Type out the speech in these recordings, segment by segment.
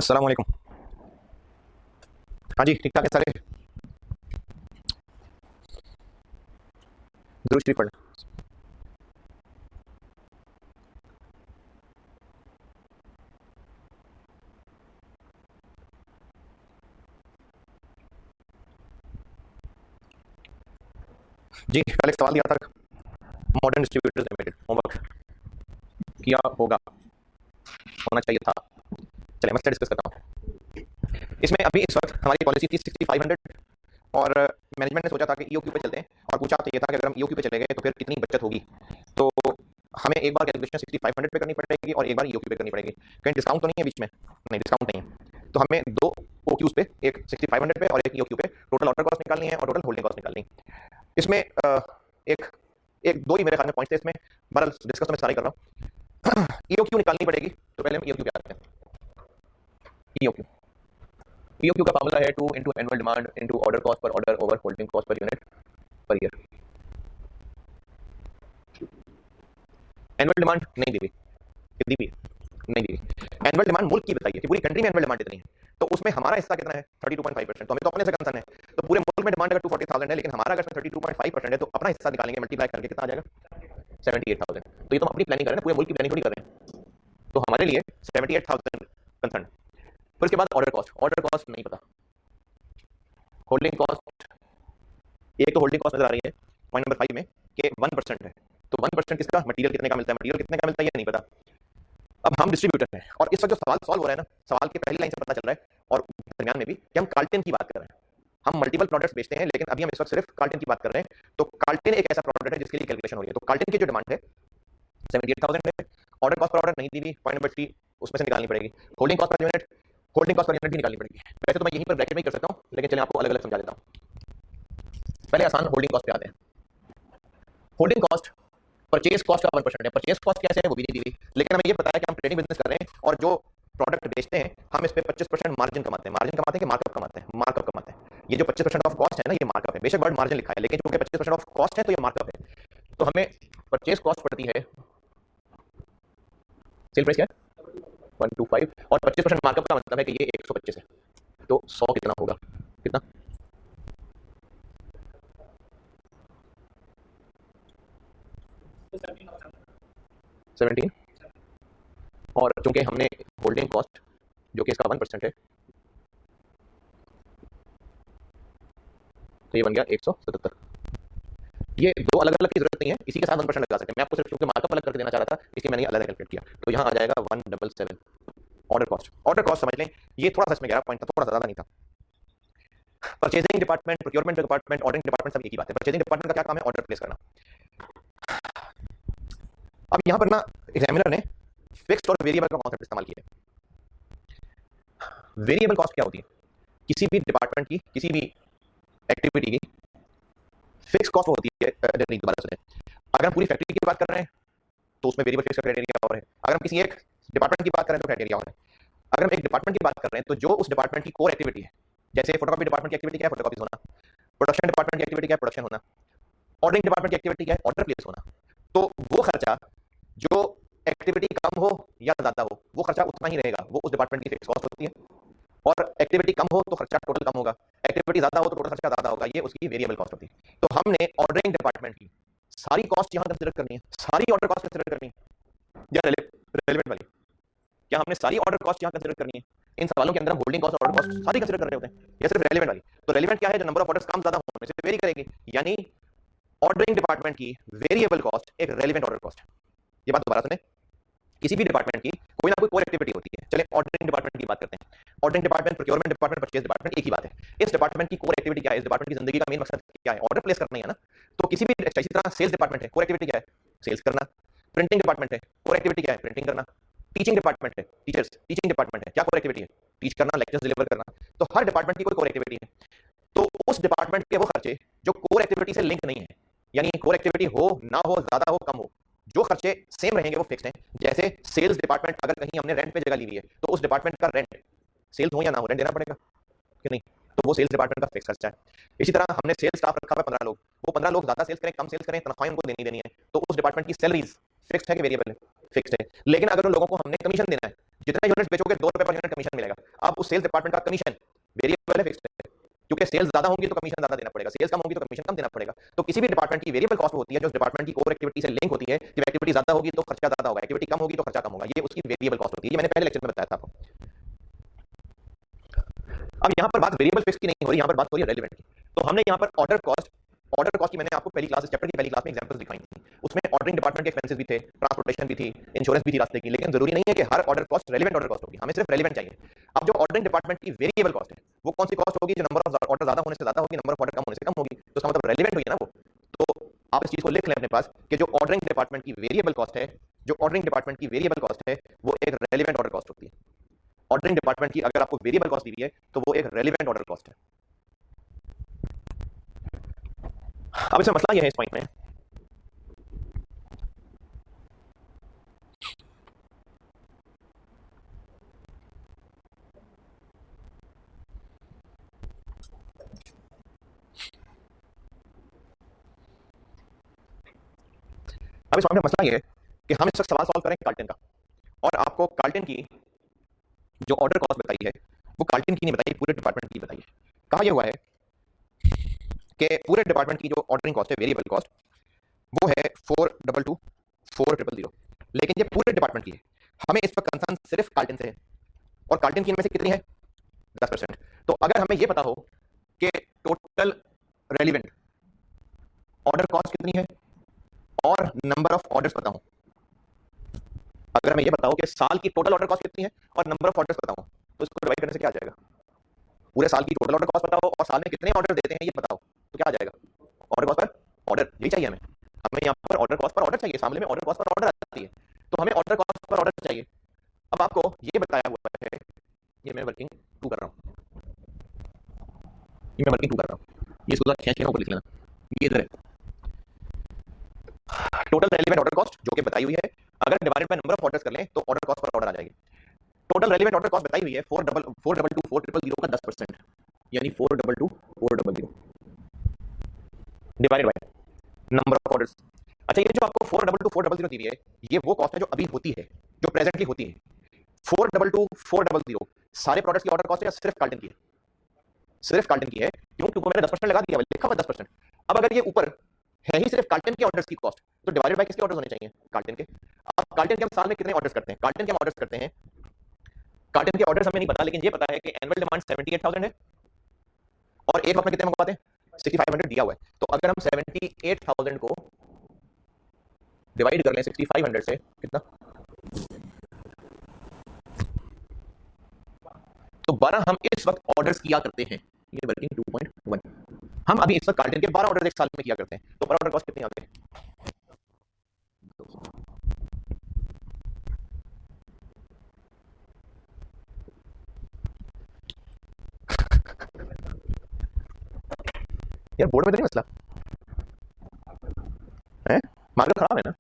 अस्सलाम वालेकुम। हाँ जी, ठीक ठाक है सारे। दुरूद शरीफ पढ़। जी, कल एक सवाल दिया था, मॉडर्न डिस्ट्रीब्यूटर्स लिमिटेड होमवर्क किया होगा, होना चाहिए था। चलिए मैं डिस्कस करता हूँ। इसमें अभी इस वक्त हमारी पॉलिसी थी 6500 और मैनेजमेंट ने सोचा था कि ईओक्यू पे चलते हैं और पूछा तो ये था कि अगर हम ईओक्यू पे चले गए तो फिर कितनी बचत होगी। तो हमें एक बार कैलकुलेशन 6500 पे करनी पड़ेगी और एक बार ईओक्यू पे करनी पड़ेगी। कहीं डिस्काउंट तो नहीं है बीच में? नहीं, डिस्काउंट नहीं है। तो हमें दो ओक्यूज पे, एक 6500 पे और एक ईओक्यू पे, टोटल ऑर्डर कॉस्ट निकालनी है और टोटल होल्डिंग कॉस्ट निकालनी है। इसमें एक एक दो ही मेरे ख्याल में पॉइंट्स थे इसमें, बहरहाल डिस्कस तो मैं सारे कर रहा हूँ। ईओक्यू निकालनी पड़ेगी, तो पहले हम ईओक्यू पे आते हैं। ईओक्यू ईओक्यू का फार्मूला है 2 into annual demand into order cost per order over holding cost per unit per year. Annual demand नहीं दी हुई, दी हुई नहीं दी हुई। एनुअल डिमांड मुल्क की बताइए कि पूरी कंट्री में एनुअल डिमांड कितनी है, तो उसमें हमारा हिस्सा कितना है? 32.5%। तो हमें तो अपने से कंसर्न है, तो पूरे मुल्क में डिमांड अगर 240,000 है, लेकिन हमारा अगर 32.5% है, तो अपना हिस्सा निकालेंगे, मल्टीप्लाई करके कितना आ जाएगा? 78,000। तो ये तो हम अपनी प्लानिंग कर रहे हैं, पूरे मुल्क की प्लानिंग थोड़ी कर रहे हैं। तो हमारे लिए 78,000 कंसर्न। फिर उसके बाद ऑर्डर कॉस्ट नहीं पता। होल्डिंग कॉस्ट, एक तो होल्डिंग कॉस्ट नजर आ रही है पॉइंट नंबर 5 में कि 1% है, तो 1% किसका? मटेरियल कितने का मिलता है, मटेरियल कितने का मिलता है ये नहीं पता। अब हम डिस्ट्रीब्यूटर हैं और इस वक्त जो सवाल सॉल्व हो रहा है ना, सवाल की पहली लाइन से पता चल रहा है और दरमियान में भी कि हम कार्ल्टन की बात कर रहे हैं। हम मल्टीपल प्रोडक्ट्स बेचते हैं, लेकिन अभी हम इस वक्त सिर्फ कार्ल्टन की बात कर रहे हैं। तो कार्ल्टन एक ऐसा प्रोडक्ट है जिसके लिए कैलकुलेशन हो रही है। तो कार्ल्टन की जो डिमांड है 78,000 है, ऑर्डर कॉस्ट पर ऑर्डर नहीं दी हुई, पॉइंट नंबर 3 उसमें से निकालनी पड़ेगी। Holding cost per unit, holding cost per unit भी निकालनी पड़ेगी। वैसे तो मैं यहीं पर ब्रैकेट में कर सकता हूँ, लेकिन चलिए आपको अलग अलग समझा देता हूँ। पहले आसान होल्डिंग कॉस्ट पे आते हैं। होल्डिंग कॉस्ट परचेज कॉस्ट का 1% है। परचेज कॉस्ट कैसे है वो भी नहीं दी हुई, लेकिन हमें ये पता है कि हम ट्रेडिंग बिजनेस कर रहे हैं और जो प्रोडक्ट बेचते हैं हम इस पे 25% मार्जिन कमाते हैं। मार्जिन कमाते हैं कि मार्कअप कमाते हैं? मार्कअप कमाते हैं। ये जो 25% ऑफ कॉस्ट है ना, ये मार्कअप है। बेशक वर्ड मार्जिन लिखा है, लेकिन चूंकि 25% ऑफ कॉस्ट है तो ये मार्कअप है। तो हमें परचेज कॉस्ट पड़ती है, सेल प्राइस क्या है? 125 और 25% मार्कअप का मतलब है कि ये 125 है, तो 100 कितना होगा? कितना? 17। और चूंकि हमने होल्डिंग कॉस्ट जो कि इसका 1% है, तो ये बन गया 177। ये दो अलग अलग की जरूरत नहीं है, इसी के साथ 1% लगा सकते हैं। मैं आपको सिर्फ क्योंकि मार्कअप अलग करके देना चाह रहा था, इसलिए मैंने अलग कैलकुलेट किया। तो यहाँ आ जाएगा 177 ऑर्डर कॉस्ट समझ लें। ये थोड़ा सा इसमें 11 पॉइंट था, थोड़ा ज्यादा नहीं था। Purchasing department, procurement department, ordering department सब एक ही बात है। परचेजिंग डिपार्टमेंट का क्या काम है? ऑर्डर प्लेस करना। अब यहाँ पर ना एग्जामिनर ने फिक्स्ड और वेरिएबल का कॉन्सेप्ट इस्तेमाल किया है। वेरिएबल कॉस्ट क्या होती है? किसी भी डिपार्टमेंट की, किसी भी एक्टिविटी की फिक्स कॉस्ट होती है। नहीं, दोबारा सुने। अगर हम पूरी फैक्ट्री की बात कर रहे हैं तो उसमें वेरिएबल फिक्स का क्राइटेरिया और है। अगर हम किसी एक डिपार्टमेंट की बात कर रहे हैं तो क्राइटेरिया और है। अगर हम एक डिपार्टमेंट की बात कर रहे हैं तो जो उस डिपार्टमेंट की कोर एक्टिविटी है, जैसे फोटोकॉपी डिपार्टमेंट की एक्टिविटी क्या है? फोटोकॉपीज होना। प्रोडक्शन डिपार्टमेंट की एक्टिविटी क्या है? प्रोडक्शन होना। ऑर्डरिंग डिपार्टमेंट की एक्टिविटी क्या है? ऑर्डर प्लेस होना। तो वो खर्चा जो एक्टिविटी कम हो या ज्यादा हो, वो खर्चा उतना ही रहेगा, वो उस डिपार्टमेंट की फिक्स कॉस्ट होती है। और एक्टिविटी कम हो तो खर्चा टोटल कम होगा, एक्टिविटी ज्यादा हो तो टोटल खर्चा ज्यादा होगा, ये उसकी वेरिएबल कॉस्ट होती है। तो हमने ऑर्डरिंग डिपार्टमेंट की सारी कॉस्ट यहां कंसीडर करनी है, सारी ऑर्डर कॉस्ट कंसीडर करनी है या रेलेवेंट वाली? क्या हमने सारी ऑर्डर कॉस्ट यहां कंसीडर करनी है? इन सवालों के अंदर हम होल्डिंग कॉस्ट और ऑर्डर कॉस्ट सारी कंसीडर कर रहे होते हैं, या सिर्फ रेलेवेंट वाली? तो रेलेवेंट क्या है? जो नंबर ऑफ ऑर्डर्स कम ज्यादा होने से वेरी करेगी, यानी ऑर्डरिंग डिपार्टमेंट की वेरिएबल कॉस्ट एक रेलेवेंट ऑर्डर कॉस्ट है। ये बात दोबारा सुने। किसी भी डिपार्टमेंट की कोई ना कोई कोर एक्टिविटी होती है। चलिए ऑर्डरिंग डिपार्टमेंट की बात करते हैं। Ordering department, procurement department, purchase department एक ही बात है। इस डिपार्टमेंट की कोर एक्टिविटी क्या है? इस डिपार्टमेंट की जिंदगी का मेन मकसद क्या है? ऑर्डर प्लेस करना ही है ना। तो किसी भी, इसी तरह सेल्स डिपार्टमेंट है, कोर एक्टिविटी क्या है? सेल्स करना। प्रिंटिंग डिपार्टमेंट है, कोर एक्टिविटी क्या है? प्रिंटिंग करना। टीचिंग डिपार्टमेंट है, टीचर्स, टीचिंग डिपार्टमेंट है, क्या कोर एक्टिविटी है? टीच करना, लेक्चर्स डिलीवर करना। तो हर डिपार्टमेंट की कोई कोर एक्टिविटी है। तो उस डिपार्टमेंट के वो खर्चे जो कोर एक्टिविटी से लिंक नहीं है, यानी कोर एक्टिविटी हो ना हो, ज्यादा हो कम हो, जो खर्चे सेम रहेंगे वो फिक्स्ड हैं। जैसे सेल्स डिपार्टमेंट, अगर कहीं हमने रेंट पे जगह ली हुई है तो उस डिपार्टमेंट का रेंट, सेल्स हो या ना हो, रेंट देना पड़ेगा कि नहीं? तो वो सेल्स डिपार्टमेंट का फिक्स खर्चा है। इसी तरह हमने सेल्स स्टाफ रखा हुआ 15 लोग, वो 15 लोग ज्यादा सेल्स करें कम सेल्स करें, तनख्वाहें उनको देनी है, तो उस डिपार्टमेंट की सैलरीज फिक्स्ड है कि वेरिएबल है? फिक्स्ड है। लेकिन अगर उन लोगों को हमने कमीशन देना है, जितने यूनिट्स बेचोगे 2 रुपए पर यूनिट कमीशन मिलेगा। अब उस सेल्स डिपार्टमेंट का कमीशन वेरिएबल है, फिक्स्ड है, क्योंकि सेल्स ज्यादा होंगी तो कमीशन ज्यादा देना पड़ेगा, सेल्स कम होगी तो कमीशन कम देना पड़ेगा। तो किसी भी डिपार्टमेंट की वेरिएबल कॉस्ट होती है जो डिपार्टमेंट की कोर एक्टिविटी से लिंक होती है, जब एक्टिविटी ज्यादा होगी तो खर्चा ज्यादा होगा, एक्टिविटी कम होगी तो खर्चा कम होगा, ये उसकी वेरिएबल कॉस्ट होती है। ये मैंने पहले लेक्चर में बताया था आपको। अब यहाँ पर बात वेरिएबल फिक्स की नहीं हो रही, यहाँ पर बात हो रही है रेलेवेंट की। तो हमने यहाँ पर ऑर्डर कॉस्ट की मैंने आपको पहली क्लास, चैप्टर की पहली क्लास में एग्जांपल्स दिखाई थी। उसमें ऑर्डरिंग डिपार्टमेंट के एक्सपेंसेस भी थे, ट्रांसपोर्टेशन भी थी, इंश्योरेंस भी थी रास्ते की, लेकिन जरूरी नहीं है कि हर order cost relevant order cost होगी, हमें सिर्फ रेलेवेंट चाहिए। अब जो ऑर्डरिंग डिपार्टमेंट की वेरिएबल कॉस्ट है वो कौन सी कॉस्ट होगी? जो नंबर ऑफ ऑर्डर ज्यादा होने से ज्यादा होगी, नंबर ऑफ ऑर्डर कम होने से कम होगी, तो इसका मतलब रेलेवेंट हुई है ना वो। तो आप इस चीज को लिख लें अपने पास कि जो ऑर्डरिंग डिपार्टमेंट की वेरिएबल कॉस्ट है, जो ऑर्डरिंग डिपार्टमेंट की वेरिएबल कॉस्ट है वो एक रेलेवेंट ऑर्डर कॉस्ट होती है। ऑर्डरिंग डिपार्टमेंट की अगर आपको वेरिएबल कॉस्ट दी हुई है तो वो एक रेलेवेंट ऑर्डर कॉस्ट है। अब इसमें मसला यह है इस पॉइंट में, अब इस पॉइंट में मसला यह है कि हम इस वक्त सवाल सॉल्व करें कार्ल्टन का, और आपको कार्ल्टन की जो ऑर्डर कॉस्ट बताई है वो कार्ल्टन की नहीं बताई, पूरे डिपार्टमेंट की बताई है। कहा यह हुआ है कि पूरे डिपार्टमेंट की जो ऑर्डरिंग कॉस्ट है, वेरिएबल कॉस्ट, वो है 422,400, लेकिन ये पूरे डिपार्टमेंट की है। हमें इस पर कंसर्न सिर्फ कार्ल्टन से है, और कार्ल्टन की इनमें से कितनी है? 10%। तो अगर हमें ये पता हो कि टोटल रेलिवेंट ऑर्डर कॉस्ट कितनी है और नंबर ऑफ ऑर्डर्स पता हो, अगर हमें ये बताओ कि साल की टोटल ऑर्डर कॉस्ट कितनी है और नंबर ऑफ ऑर्डर्स पता हो, तो इसको डिवाइड करने से क्या आ जाएगा? पूरे साल की टोटल ऑर्डर कॉस्ट पता हो और साल में कितने ऑर्डर देते हैं ये पता हो, तो क्या आ जाएगा? ऑर्डर कॉस्ट पर ऑर्डर, यही चाहिए हमें। हमें यहाँ पर ऑर्डर कॉस्ट पर ऑर्डर चाहिए, सामने में ऑर्डर कॉस्ट पर ऑर्डर आती है, तो हमें ऑर्डर कॉस्ट पर ऑर्डर चाहिए। अब आपको ये बताया हुआ है, ये मैं वर्किंग 2 कर रहा हूँ, ये मैं वर्किंग 2 कर रहा हूँ, ये इसको खींच के ऊपर लिख लेना, ये इधर है टोटल रेलेवेंट ऑर्डर कॉस्ट जो कि बताई हुई है, अगर divided by number of orders कर लें तो ऑर्डर कॉस्ट पर ऑर्डर आ जाएगी। टोटल रेलेवेंट ऑर्डर कॉस्ट बताई हुई है 422,400 का 10%, यानी 422,400 divided by number of orders. अच्छा, ये जो आपको 422,400 दी हुई है, ये वो कॉस्ट है जो अभी होती है, जो प्रेजेंटली होती है। 422,400 सारे प्रोडक्ट्स की ऑर्डर कॉस्ट है या सिर्फ कार्ल्टन की है? सिर्फ कार्ल्टन की है, क्यों? क्योंकि मैंने 10% लगा दिया, लिखा हुआ 10%। अब अगर ये ऊपर है ही सिर्फ कार्ल्टन के ऑर्डर्स की कॉस्ट, तो डिवाइडेड बाय किसके ऑर्डर्स होने चाहिए? कार्ल्टन के। अब कार्ल्टन के हम साल में कितने ऑर्डर्स करते हैं? कार्ल्टन के हम ऑर्डर्स करते हैं, कार्ल्टन के ऑर्डर्स हमें नहीं पता, लेकिन ये पता है कि एनुअल डिमांड 78,000 है और एक वक्त में कितने मंगवाते हैं? 6500 दिया हुआ है। तो अगर हम 78,000 को डिवाइड कर लें 6500 से, कितना? तो 12 हम इस वक्त ऑर्डर्स किया करते हैं, ये वर्किंग 2.1 हम अभी इस वक्त कार्ल्टन के 12 ऑर्डर एक साल में किया करते हैं, तो पर ऑर्डर कॉस्ट कितनी आती है? यार बोर्ड में तो नहीं मसला है, मार्कर खराब है ना?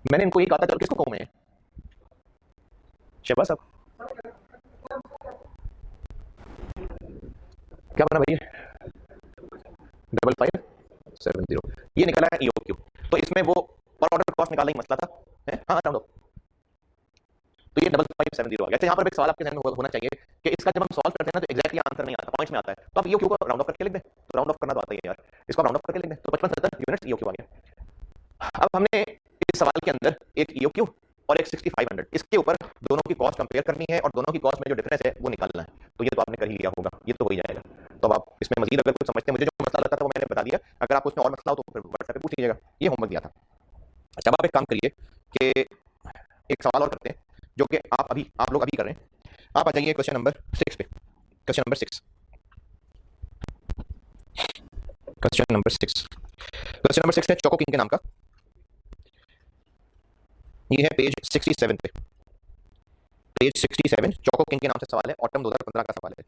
मैंने इनको ये कहा था, चल किसको कहूं मैं? शहबाज साहब क्या बना भैया? 5570, ये निकला है ईओक्यू। तो इसमें वो पर ऑर्डर कॉस्ट निकालने का मसला था, है? हाँ राउंड ऑफ, तो ये 5570 आ गया। अच्छा, यहाँ पर एक सवाल आपके ज़हन में होना चाहिए कि इसका जब हम सॉल्व करते हैं ना तो एग्जैक्टली आंसर नहीं आता, पॉइंट्स में आता है, तो आप ईओक्यू को राउंड ऑफ करके लिख दें, तो राउंड ऑफ करना तो आता ही है यार, इसको राउंड ऑफ करके लिख दें, तो 5570 यूनिट्स ईओक्यू आ गया। अब हमने इस सवाल के अंदर एक ईओक्यू और एक 6500, इसके ऊपर दोनों की कॉस्ट कंपेयर करनी है और दोनों की कॉस्ट में जो डिफरेंस है वो निकालना है, तो ये तो आपने कर ही लिया होगा, ये तो हो ही जाएगा। तो अब आप इसमें मजीद अगर कुछ समझते हैं, मुझे जो मसला लगता था वो मैंने बता दिया, अगर आपको उसमें और मसला हो तो फिर व्हाट्सएप पे पूछ लीजिएगा, ये होमवर्क दिया था। अच्छा, अब आप एक काम करिए कि एक सवाल और करते हैं जो कि आप लोग अभी कर रहे हैं। आप आ जाइए क्वेश्चन नंबर 6 पे, question number 6, question number 6, question number 6 है चोको किंग के नाम का, ये है पेज 67 पे, पेज 67 चोको किंग के नाम से सवाल है, ऑटम 2015 का सवाल है।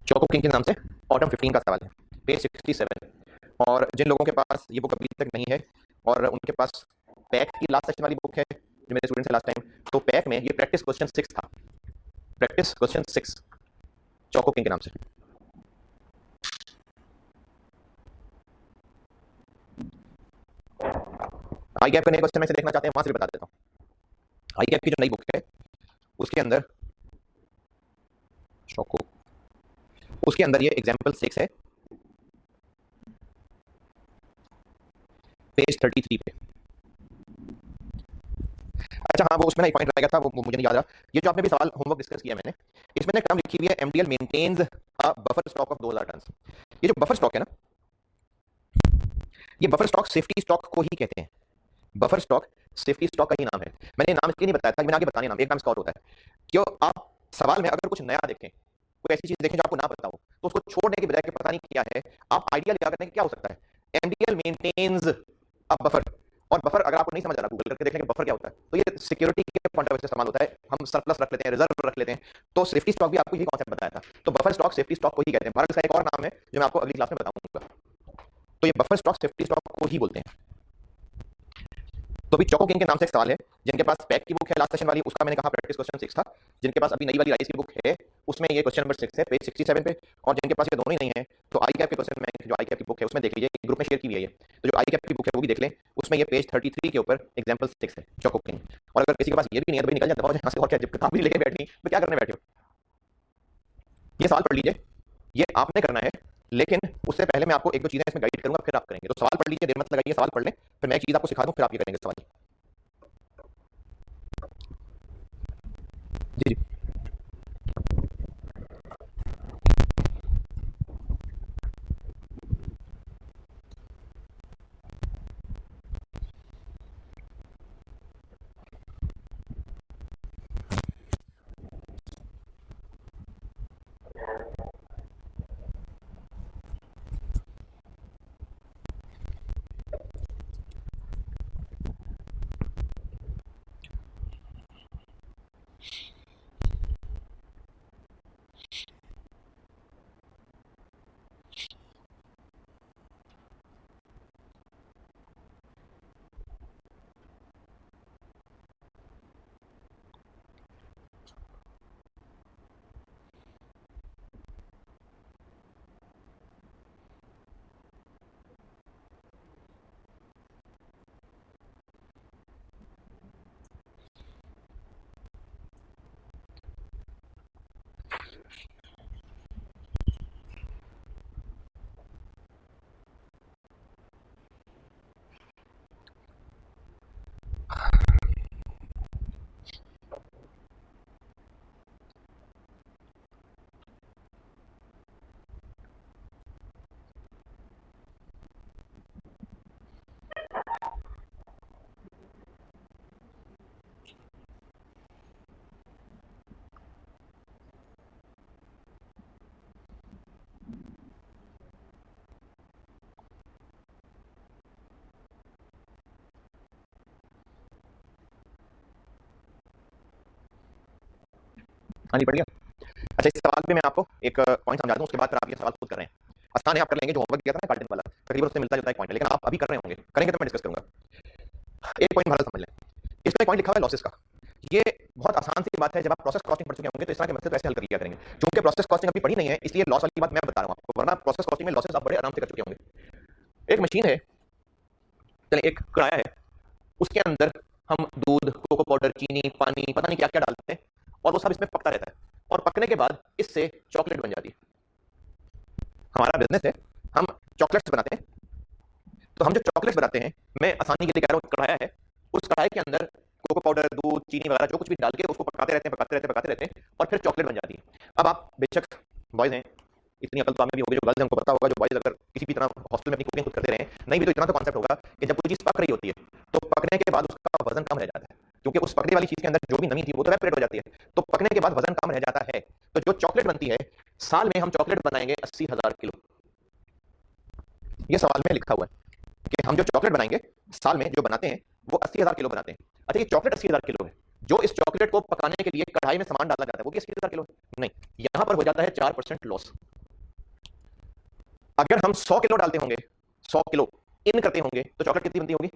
चोको किंग के नाम से ऑटम 15 का सवाल है, पेज 67। और जिन लोगों के पास ये बुक अभी तक नहीं है और उनके पास पैक की लास्ट सेक्शन वाली बुक है जो मेरे स्टूडेंट्स है लास्ट टाइम, तो पैक में ये प्रैक्टिस क्वेश्चन 6 था, प्रैक्टिस क्वेश्चन 6 चोको किंग के नाम से। आई गैप का नए क्वेश्चन में से देखना चाहते हैं, वहां से भी बता देता हूँ। आई गैप की जो नई बुक है उसके अंदर शॉको, उसके अंदर ये एग्जाम्पल 6 है, पेज 33 पे। अच्छा हाँ, वो उसमें ना एक पॉइंट रह गया था, वो मुझे नहीं याद रहा। ये जो आपने भी सवाल होमवर्क डिस्कस किया मैंने, इसमें ना टर्म लिखी हुई है MDL maintains a buffer stock of 2000 ton. ये जो बफर स्टॉक है ना, ये बफर स्टॉक सेफ्टी स्टॉक को ही कहते हैं। बफर स्टॉक सेफ्टी स्टॉक का ही नाम है। मैंने नाम इसलिए नहीं बताया था, मैंने आगे बताने नाम एक नाम स्टॉक होता है। क्यों आप सवाल में अगर कुछ नया देखें, कोई ऐसी चीज देखें जो आपको ना पता हो, तो उसको छोड़ने के बजाय कि पता नहीं क्या है, आप आइडिया लगा करने क्या हो सकता है, एमडीएल मेंटेन्स अ बफर। और बफर अगर आपको नहीं समझ आ रहा, गूगल करके देख लेंगे बफर क्या होता है, तो ये सिक्योरिटी के पॉइंट ऑफ व्यू से इस्तेमाल होता है। हम सरप्लस रख लेते हैं, रिजर्व रख लेते हैं, तो सेफ्टी स्टॉक भी आपको यही कॉन्सेप्ट बताया था। तो बफर स्टॉक सेफ्टी स्टॉक को ही कहते हैं। भारत का एक और नाम है जो मैं आपको अगली क्लास में बताऊंगा। तो ये बफर स्टॉक सेफ्टी स्टॉक को ही बोलते हैं। तो अभी चोको किंग के नाम से एक सवाल है, जिनके पास पैक की बुक है लास्ट सेशन वाली, उसका मैंने कहा प्रैक्टिस क्वेश्चन 6 था। जिनके पास अभी नई वाली राइस की बुक है, उसमें ये क्वेश्चन नंबर 6 है, पेज 67 पे। और जिनके पास ये दोनों ही नहीं है, तो आई कैप के क्वेश्चन में जो आई कैप की बुक है उसमें देख लीजिए, ग्रुप में शेयर की हुई है ये। तो जो आई कैप की बुक है वो भी देख लें, उसमें ये पेज 33 के ऊपर एग्जाम्पल 6 है, चोको किंग। और अगर किसी के पास ये भी नहीं है तो भाई निकल जाता है यहाँ से, और क्या, जब किताब भी लेके बैठनी तो क्या करने बैठे हो। ये सवाल पढ़ लीजिए, ये आपने करना है, लेकिन उससे पहले मैं आपको एक दो चीजें इसमें गाइड करूंगा, फिर आप करेंगे। तो सवाल पढ़ लीजिए, देर मत लगाइए, सवाल पढ़ लें, फिर मैं एक चीज आपको सिखा दूं, फिर आप ये करेंगे सवाल। जी जी। हाँ जी, बढ़िया। अच्छा, इस सवाल पे मैं आपको एक पॉइंट समझा दूं, उसके बाद फिर आप ये सवाल खुद कर रहे हैं। आसान है, आप कर लेंगे। जो होमवर्क दिया था ना कार्टन वाला, तकरीबन उससे मिलता जुलता एक पॉइंट है, लेकिन आप अभी कर रहे होंगे, करेंगे तो मैं डिस्कस करूंगा। एक पॉइंट भारत समझ लें, इसमें एक पॉइंट लिखा हुआ है लॉसेस का। ये बहुत आसान सी बात है, जब आप प्रोसेस कॉस्टिंग पढ़ चुके होंगे तो इस तरह के मसले तो ऐसे हल कर लिया करेंगे। चूंकि प्रोसेस कॉस्टिंग अभी पढ़ी नहीं है, इसलिए लॉस वाली बात मैं बता रहा हूँ आपको, वरना प्रोसेस कॉस्टिंग में लॉसेस आप बड़े आराम से कर चुके होंगे। एक मशीन है, चले एक कढ़ाया है, उसके अंदर हम दूध, कोको पाउडर, चीनी, पानी, पता नहीं क्या क्या डालते हैं, और वो सब इसमें पकता रहता है, और पकने के बाद इससे चॉकलेट बन जाती है। हमारा बिजनेस है, हम चॉकलेट्स बनाते हैं। तो हम जो चॉकलेट्स बनाते हैं, मैं आसानी के लिए कह रहा हूँ, कढ़ाया है, उस कढ़ाई के अंदर कोको पाउडर, दूध, चीनी वगैरह जो कुछ भी डाल के उसको पकाते रहते हैं, पकाते रहते हैं, पकाते रहते हैं, और फिर चॉकलेट बन जाती है। अब आप बेशक बॉयज हैं, इतनी अकल तो आप में भी होगी, जो गर्ल्स हैं उनको पता होगा, जो बॉयज अगर किसी भी तरह हॉस्टल में अपनी कुकिंग खुद करते रहे, नहीं भी तो इतना तो कॉन्सेप्ट होगा कि जब कोई चीज पक रही होती है, तो पकने के बाद उसका वजन कम रह जाता है, क्योंकि उस पकने वाली चीज के अंदर जो भी नमी थी वो तो एवापोरेट हो जाती है, तो पकने के बाद वजन कम रह जाता है। तो जो चॉकलेट बनती है, साल में हम चॉकलेट बनाएंगे 80,000 किलो। ये सवाल में लिखा हुआ है कि हम जो चॉकलेट बनाएंगे साल में, जो बनाते हैं वो 80,000 किलो बनाते हैं। अच्छा, ये चॉकलेट 80,000 किलो है, जो इस चॉकलेट को पकाने के लिए कढ़ाई में सामान डाला जाता है वो भी 80,000 किलो है। नहीं, यहां पर हो जाता है 4% लॉस। अगर हम 100 किलो डालते होंगे, 100 किलो इन करते होंगे, तो चॉकलेट कितनी बनती होगी?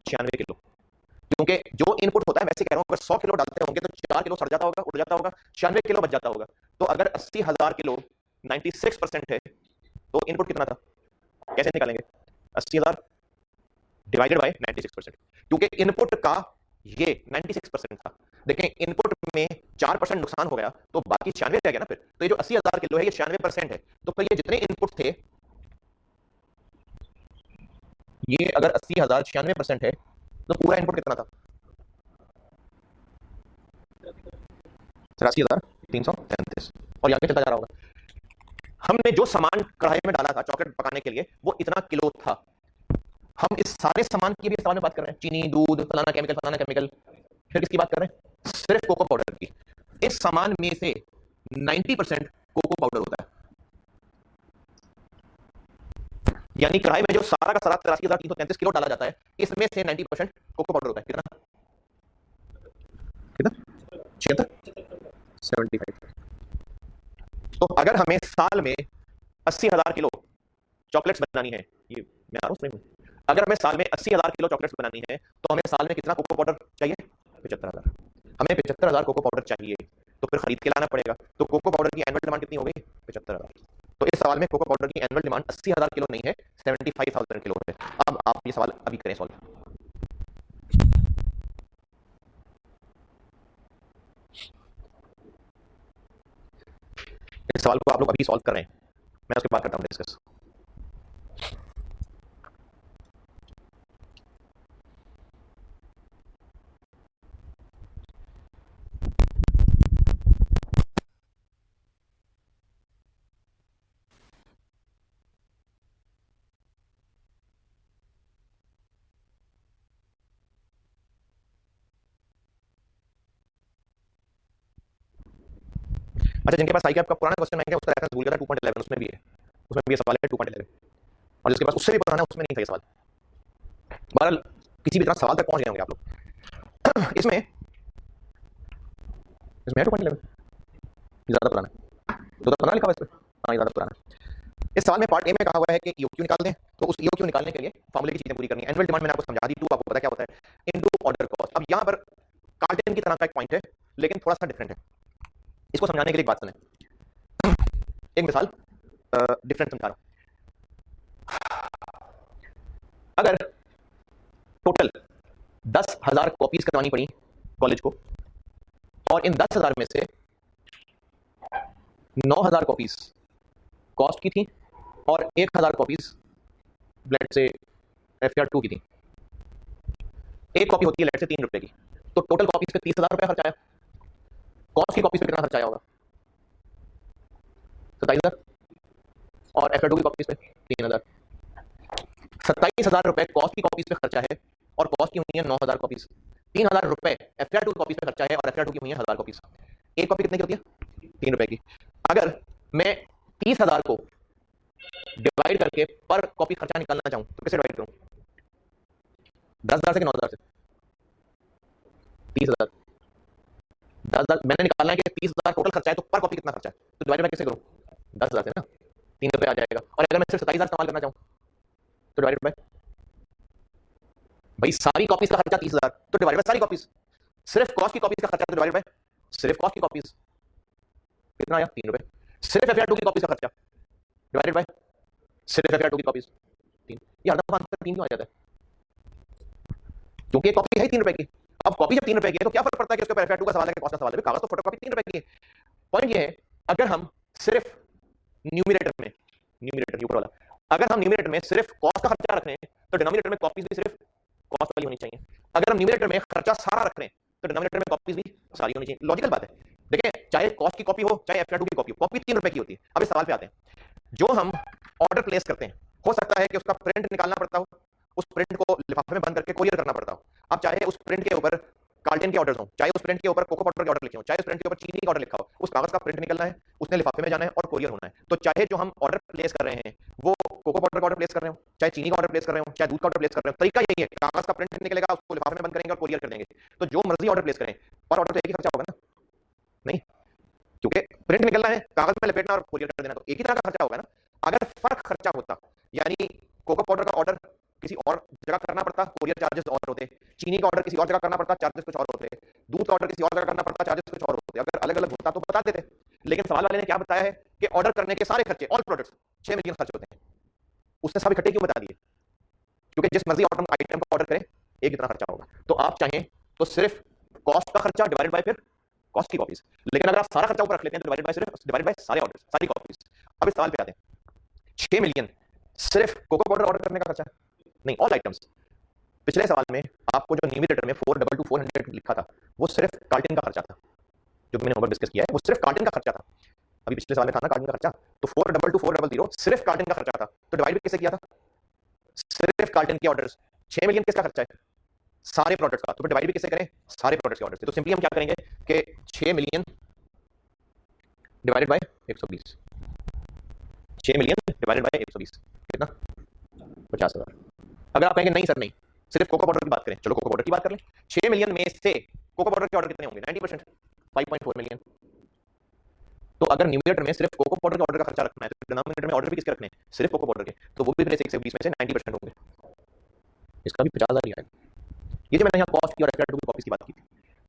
96 किलो। क्योंकि जो इनपुट होता है, वैसे कह रहा हूं, अगर 100 किलो डालते होंगे तो 4 किलो सड़ जाता होगा, उड़ जाता होगा, 96 किलो बच जाता होगा। तो अगर 80,000 किलो 96% है, तो इनपुट कितना था, कैसे निकालेंगे? 80,000 डिवाइडेड बाय 96%, क्योंकि इनपुट का ये 96% था। देखें इनपुट में 4% नुकसान हो गया तो बाकी 96 रह गया ना। फिर तो ये जो 80,000 किलो है ये 96% है। तो फिर ये जितने इनपुट थे, ये अगर 80,000 96% है तो पूरा इनपुट कितना था? 83,333। और यहाँ पे चलता जा रहा होगा। हमने जो सामान कढ़ाई में डाला था चॉकलेट पकाने के लिए वो इतना किलो था। हम इस सारे सामान की भी इस्तेमाल में बात कर रहे हैं, चीनी, दूध, फलाना केमिकल। फिर किसकी बात कर रहे हैं? सिर्फ कोको पाउडर की। इस सामान में से 90% कोको पाउडर होता है। यानी कढ़ाई में जो सारा का सारा 83,333 किलो डाला जाता है, इसमें से 90% कोको पाउडर होता है। कितना कितना 75। तो अगर हमें साल में 80,000 किलो चॉकलेट्स बनानी है, ये मैं आ रहा हूँ, अगर हमें साल में 80,000 किलो चॉकलेट्स बनानी है तो हमें साल में कितना कोको पाउडर चाहिए? 75,000। हमें 75,000 कोको पाउडर चाहिए तो फिर खरीद के लाना पड़ेगा। तो कोको पाउडर की एनुअल डिमांड कितनी हो गई? 75,000। तो इस सवाल में कोको पाउडर की एनुअल डिमांड 80,000 किलो नहीं है, 75,000 किलो है। अब आप ये सवाल अभी करें सॉल्व। इस सवाल को आप लोग अभी सॉल्व कर रहे हैं, मैं उसके बाद करता हूँ डिस्कस। अच्छा, जिनके पास साइकिल का पुराना क्वेश्चन बैंक है उसका रेफरेंस भूल गया था 2.11, उसमें भी है, उसमें भी ये सवाल है 2.11। और जिसके पास उससे भी पुराना है उसमें नहीं था ये सवाल। बहरहाल किसी भी तरह सवाल तक पहुंच गए होंगे आप लोग। इसमें है 2.11, ज्यादा पुराना है, 2015 लिखा हुआ है इसमें। हाँ, ये ज्यादा पुराना है। इस सवाल में पार्ट ए में कहा हुआ है कि ईओक्यू निकाल दें, तो उस ईओक्यू निकालने के लिए फॉर्मूले की चीजें पूरी करनी है। एनुअल डिमांड मैंने आपको समझा दी, टू आपको पता क्या होता है, इनटू ऑर्डर कॉस्ट। अब यहाँ पर कार्टेन की तरह का एक पॉइंट है लेकिन थोड़ा सा डिफरेंट है। इसको समझाने के लिए एक बात सुने, एक मिसाल डिफरेंट समझा रहा हूं। अगर टोटल 10,000 कॉपीज करवानी पड़ी कॉलेज को और इन 10,000 में से 9,000 कॉपीज कॉस्ट की थी और 1,000 कॉपीज ब्लेड से FR2 की थी। एक कॉपी होती है लेट से 3 रुपए की, तो टोटल कॉपीज पे 30,000 रुपया खर्च आया। कॉस्ट की कॉपीज पे कितना खर्च आया होगा? 27,000। और FR2 की कॉपीज पे 3,000। 27,000 रुपए कॉस्ट की कॉपीज पे खर्चा है और कॉस्ट की हुई है 9,000 कॉपीज। 3,000 रुपए FR2 की कॉपीज पे खर्चा है और FR2 की हुई है 1,000 कॉपीज। एक कॉपी कितने की होती है? 3 रुपए की। अगर मैं 30,000 को डिवाइड करके पर कॉपी खर्चा निकालना चाहूं तो कैसे डिवाइड करूं? 10,000 से कि 9,000 से? 30,000। 10,000 मैंने निकालना है कि 30,000 टोटल खर्चा है तो पर कॉपी कितना खर्चा है, तो डिवाइड मैं कैसे करूं? 10,000 से ना, 3 रुपए आ जाएगा। और अगर मैं सिर्फ 27,000 इस्तेमाल करना चाहूं तो डिवाइडेड बाय, भाई सारी कॉपीज का खर्चा 30,000 तो डिवाइडेड बाय सारी कॉपीज। सिर्फ कॉस्ट की कॉपीज का खर्चा तो डिवाइडेड बाय सिर्फ कॉस्ट की कॉपीज। कितना आया? 3 रुपए। सिर्फ FR2 की कॉपीज का खर्चा डिवाइडेड बाय सिर्फ FR2 की कॉपीज 3। ये हरदम आंसर 3 क्यों आ जाता है? क्योंकि कॉपी है 3 रुपए की। अब कॉपी जब 3 रुपए की है तो क्या फर्क पड़ता है कि उसके ऊपर FR2 का सवाल है कि कॉस्ट का सवाल है? कागज तो फोटोकॉपी 3 रुपए की है। पॉइंट ये है, अगर हम सिर्फ न्यूमरेटर में, न्यूमरेटर ऊपर वाला, अगर हम न्यूमरेटर में सिर्फ कॉस्ट का खर्चा रख रहे हैं तो डिनोमिनेटर में कॉपीज भी सिर्फ कॉस्ट वाली होनी चाहिए। अगर हम न्यूमरेटर में खर्चा सारा रख रहे हैं तो डिनोमिनेटर में कॉपीज भी सारी होनी चाहिए। लॉजिकल बात है। देखिए, चाहे कॉस्ट की कॉपी हो चाहे FR2 की कॉपी हो, कॉपी 3 रुपए की होती है। अब इस सवाल पे आते हैं। जो हम ऑर्डर प्लेस करते हैं, हो सकता है कि उसका प्रिंट निकालना पड़ता हो, उस प्रिंट को लिफाफे में बंद करके कोरियर करना पड़ता हो। अब चाहे उस प्रिंट के ऊपर कार्टन के ऑर्डर्स हो, चाहे उस प्रिंट के ऊपर कोको पाउडर के ऑर्डर लिखे हो, चाहे उस प्रिंट के ऊपर चीनी का ऑर्डर लिखा हो, उस कागज का प्रिंट निकलना है, उसने लिफाफे में जाना है और कोरियर होना है। तो चाहे जो हम ऑर्डर प्लेस कर रहे हैं वो कोको पाउडर का ऑर्डर प्लेस कर रहे हो, चाहे चीनी का ऑर्डर प्लेस कर रहे हो, चाहे दूध का ऑर्डर प्लेस कर रहे हो, तरीका यही है, कागज का प्रिंट निकलेगा, उसको लिफाफे में बंद करेंगे और कोरियर कर देंगे। तो जो मर्जी ऑर्डर प्लेस करें, पर ऑर्डर तो एक ही खर्चा होगा ना? नहीं, क्योंकि प्रिंट निकलना है, कागज में लपेटना और कोरियर कर देना, तो एक ही तरह का खर्चा होगा ना। अगर फर्क खर्चा होता, यानी कोको पाउडर का ऑर्डर किसी और जगह करना पड़ता, कोरियर चार्जेस और होते, चीनी का ऑर्डर किसी और जगह करना पड़ता, चार्जेस कुछ और होते, दूध का ऑर्डर किसी और जगह करना पड़ता, चार्जेस कुछ और होते। अगर अलग अलग होता तो बता देते। लेकिन सवाल वाले ने क्या बताया है कि ऑर्डर करने के सारे खर्चे, ऑल प्रोडक्ट्स 6 मिलियन खर्च होते हैं। उसने सब इकट्ठे क्यों बता दिए? क्योंकि जिस मर्जी आइटम का ऑर्डर करें एक इतना खर्चा होगा। तो आप चाहें तो सिर्फ कॉस्ट का खर्चा डिवाइडेड बाय फिर कॉस्ट की कॉपीज, लेकिन अगर आप सारा खर्चा ऊपर रख लेते हैं तो डिवाइडेड बाय सिर्फ डिवाइडेड बाय सारे ऑर्डर, सारी कॉपीज। अब इस सवाल पे आते हैं, 6 मिलियन सिर्फ कोको पाउडर ऑर्डर करने का खर्चा नहीं, ऑल आइटम्स। पिछले सवाल में आपको जो न्यूमरेटर में 422 लिखा था वो सिर्फ कार्टन का खर्चा था, जो मैंने होमवर्क डिस्कस किया है वो सिर्फ कार्टन का खर्चा था। अभी पिछले सवाल में था ना कार्टन का खर्चा, तो 422 सिर्फ कार्टन का खर्चा था, तो डिवाइड किससे किया था, सिर्फ कार्टन के ऑर्डर्स। 6 मिलियन किसका खर्चा है, सारे प्रोडक्ट्स का, तो फिर डिवाइड भी किससे करें, सारे प्रोडक्ट्स के ऑर्डर से। तो सिंपली हम क्या करेंगे कि 6 million divided by 120, 6 million divided by 120 कितना, 50,000। अगर आप कहेंगे नहीं सर नहीं, सिर्फ कोको पाउडर की बात करें, चलो कोको पाउडर की बात कर लें। 6 मिलियन में से कोको पाउडर के ऑर्डर कितने होंगे, 90%, 5.4 मिलियन। तो अगर न्यूमरेटर में सिर्फ कोको पाउडर का ऑर्डर का खर्चा रखना है तो डिनोमिनेटर में ऑर्डर भी किसके रखने हैं, सिर्फ कोको पाउडर के, तो वो भी फिर 120 में से 90% होंगे, इसका भी 50,000 ही आएगा। ये जो मैंने यहाँ कॉस्ट की और FR2 की कॉपीज की बात की थी,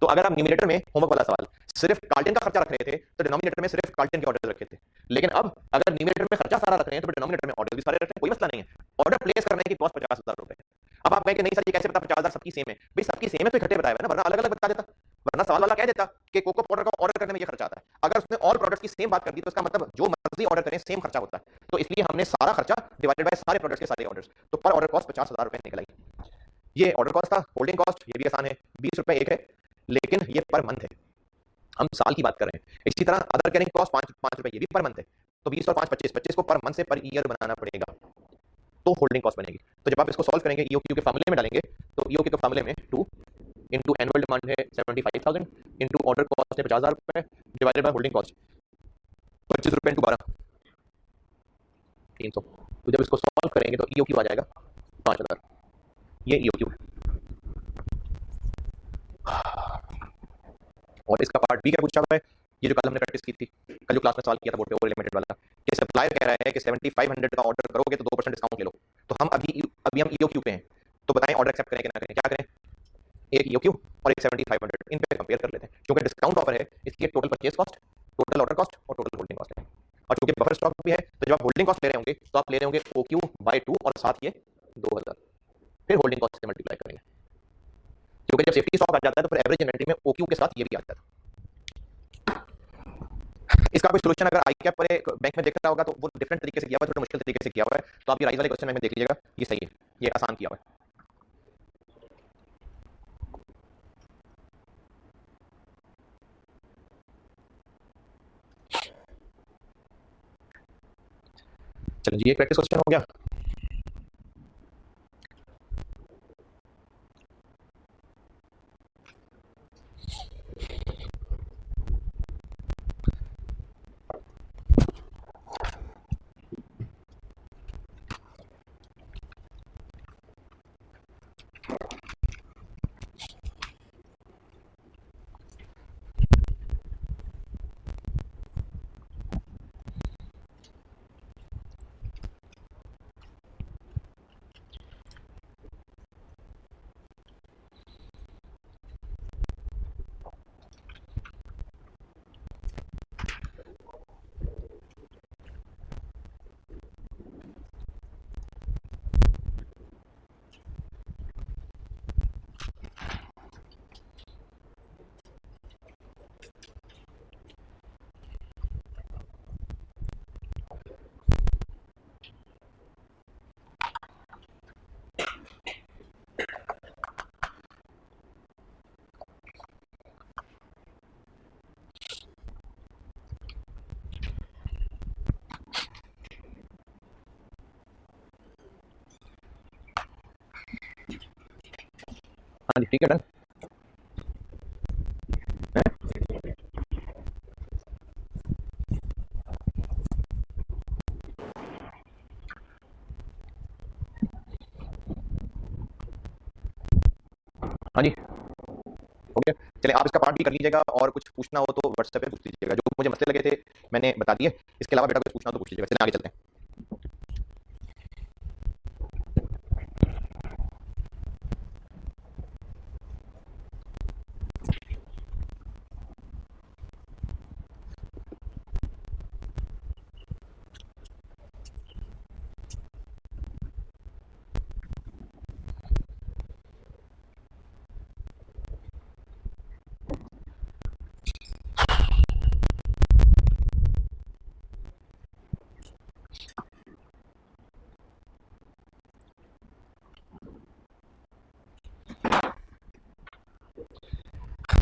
तो अगर आप न्यूमरेटर में होमवर्क वाला सवाल सिर्फ कार्टन का खर्चा रख रहे थे तो डिनोमिनेटर में सिर्फ कार्टन के ऑर्डर रखे थे, लेकिन अब अगर न्यूमरेटर में खर्चा सारा रख रहे हैं तो डिनोमिनेटर में ऑर्डर भी सारे रख रहे हैं, कोई मसला नहीं है। ऑर्डर प्लेस करने की कॉस्ट 50,000 रुपए। अब आप कहेंगे नहीं सर ये कैसे पता 50,000 सबकी सेम है, भाई सबकी सेम है तो इकट्ठे बताया हुआ है ना, वरना अलग अलग बता देता, वरना सवाल वाला कह देता कि कोको पाउडर का ऑर्डर करने में ये खर्चा आता है। अगर उसने ऑल प्रोडक्ट्स की सेम बात कर दी तो इसका मतलब जो मर्जी ऑर्डर करें सेम खर्चा होता है, तो इसलिए हमने सारा खर्चा डिवाइडेड बाय सारे प्रोडक्ट्स के सारे ऑर्डर्स, तो पर ऑर्डर कॉस्ट 50,000 रुपए निकल आई। ये ऑर्डर कॉस्ट था। होल्डिंग कॉस्ट ये भी आसान है, 20 रुपए एक है, लेकिन ये पर मंथ है, हम साल की बात कर रहे हैं। इसी तरह अदर कैरिंग कॉस्ट 5 रुपए, ये भी पर मंथ है, तो 20 और 5 25, 25 को पर मंथ से पर ईयर बनाना पड़ेगा, तो होल्डिंग कॉस्ट बनेगी। तो जब आप इसको सॉल्व करेंगे ईओक्यू के फार्मूले में डालेंगे, तो ईओक्यू के फार्मूले में 2 इंटू एनुअल डिमांड है 75,000 इंटू ऑर्डर कॉस्ट है 50,000 रुपए डिवाइडेड बाय होल्डिंग कॉस्ट 25 रुपए इंटू 12 300। तो जब इसको सॉल्व करेंगे तो ईओक्यू आ जाएगा 5,000। ये ईओक्यू है। और इसका पार्ट बी क्या पूछा हुआ है, ये जो कल हमने प्रैक्टिस की थी, कल जो क्लास में सवाल किया था बोर्ड पे ओवर लिमिटेड वाला, कि सप्लायर कह रहा है कि 7500 का ऑर्डर करोगे तो 2% डिस्काउंट ले लो। तो हम अभी हम ईओक्यू पे हैं, तो बताएं ऑर्डर एक्सेप्ट करें कि ना करें, क्या करें, एक ईओक्यू और एक 7500 इन पे कंपेयर कर लेते हैं। क्योंकि डिस्काउंट ऑफर है इसलिए total purchase cost, total order cost और टोटल होल्डिंग कॉस्ट है, और चूंकि बफर स्टॉक भी है तो जब आप होल्डिंग कॉस्ट ले रहे होंगे तो आप ले रहे होंगे ओक्यू बाय 2 और साथ ये 2000, फिर होल्डिंग कॉस्ट से मल्टीप्लाई करेंगे, क्योंकि जब सेफ्टी स्टॉक आ जाता है तो फिर एवरेज इन्वेंटरी में ओक्यू के साथ ये भी आ जाता है। इसका कोई सोल्यूशन अगर आई कैप पर बैंक में देख रहा होगा तो वो डिफरेंट तरीके से किया हुआ है, थोड़ा मुश्किल तरीके से किया हुआ है, तो आप ये राइज वाले क्वेश्चन में देख लीजिएगा, ये सही है, ये आसान किया हुआ है। चलो जी, एक प्रैक्टिस क्वेश्चन हो गया। हाँ जी, ठीक है, डन। हाँ जी, हो गया। चलिए आप इसका पार्ट भी कर लीजिएगा, और कुछ पूछना हो तो व्हाट्सएप पे पूछ लीजिएगा, जो मुझे मसले लगे थे मैंने बता दिए, इसके अलावा बेटा कुछ पूछना हो तो पूछ लीजिएगा। चलिए आगे चलते हैं।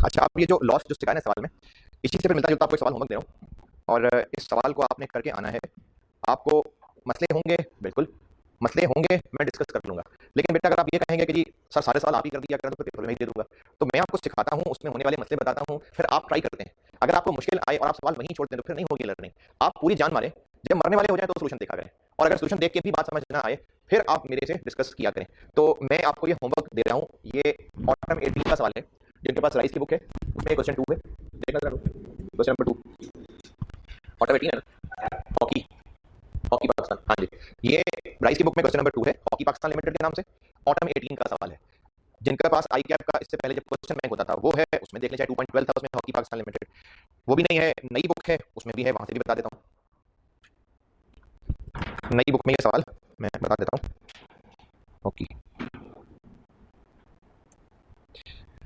अच्छा, आप ये जो लॉस जो सिखाया ना सवाल में, इसी से फिर मिलता जुलता आपको एक सवाल होमवर्क दे रहा हूँ, और इस सवाल को आपने करके आना है। आपको मसले होंगे, बिल्कुल मसले होंगे, मैं डिस्कस कर लूंगा, लेकिन बेटा अगर आप ये कहेंगे कि जी सर सारे सवाल आप ही कर दिया करें तो फिर पेपर में ही दे दूंगा, तो मैं आपको सिखाता हूँ, उसमें होने वाले मसले बताता हूँ, फिर आप ट्राई करते हैं। अगर आपको मुश्किल आए और आप सवाल वहीं छोड़ते हैं तो फिर नहीं होगी लर्निंग। आप पूरी जान मारे, जब मरने वाले हो जाए तो सोल्यूशन देखा करें, और अगर सोल्यूशन देख के भी बात समझ ना आए फिर आप मेरे से डिस्कस किया करें। तो मैं आपको ये होमवर्क दे रहा हूँ, ये ऑटम 18 का सवाल है, जिनके पास राइस की बुक है उसमें क्वेश्चन 2 है, देखना जरा क्वेश्चन नंबर 2, ऑटम 18 है ना, हॉकी, हॉकी पाकिस्तान, हाँ जी, ये राइस की बुक में क्वेश्चन नंबर 2 है, हॉकी पाकिस्तान लिमिटेड के नाम से, ऑटम 18 का सवाल है। जिनके पास आई कैप का इससे पहले जब क्वेश्चन बैंक होता था वो है, उसमें देख लें, चाहे 2.12 था उसमें हॉकी पाकिस्तान लिमिटेड, वो भी नहीं है, नई बुक है उसमें भी है, वहां से भी बता देता हूँ। नई बुक में ये सवाल मैं बता देता हूँ, हॉकी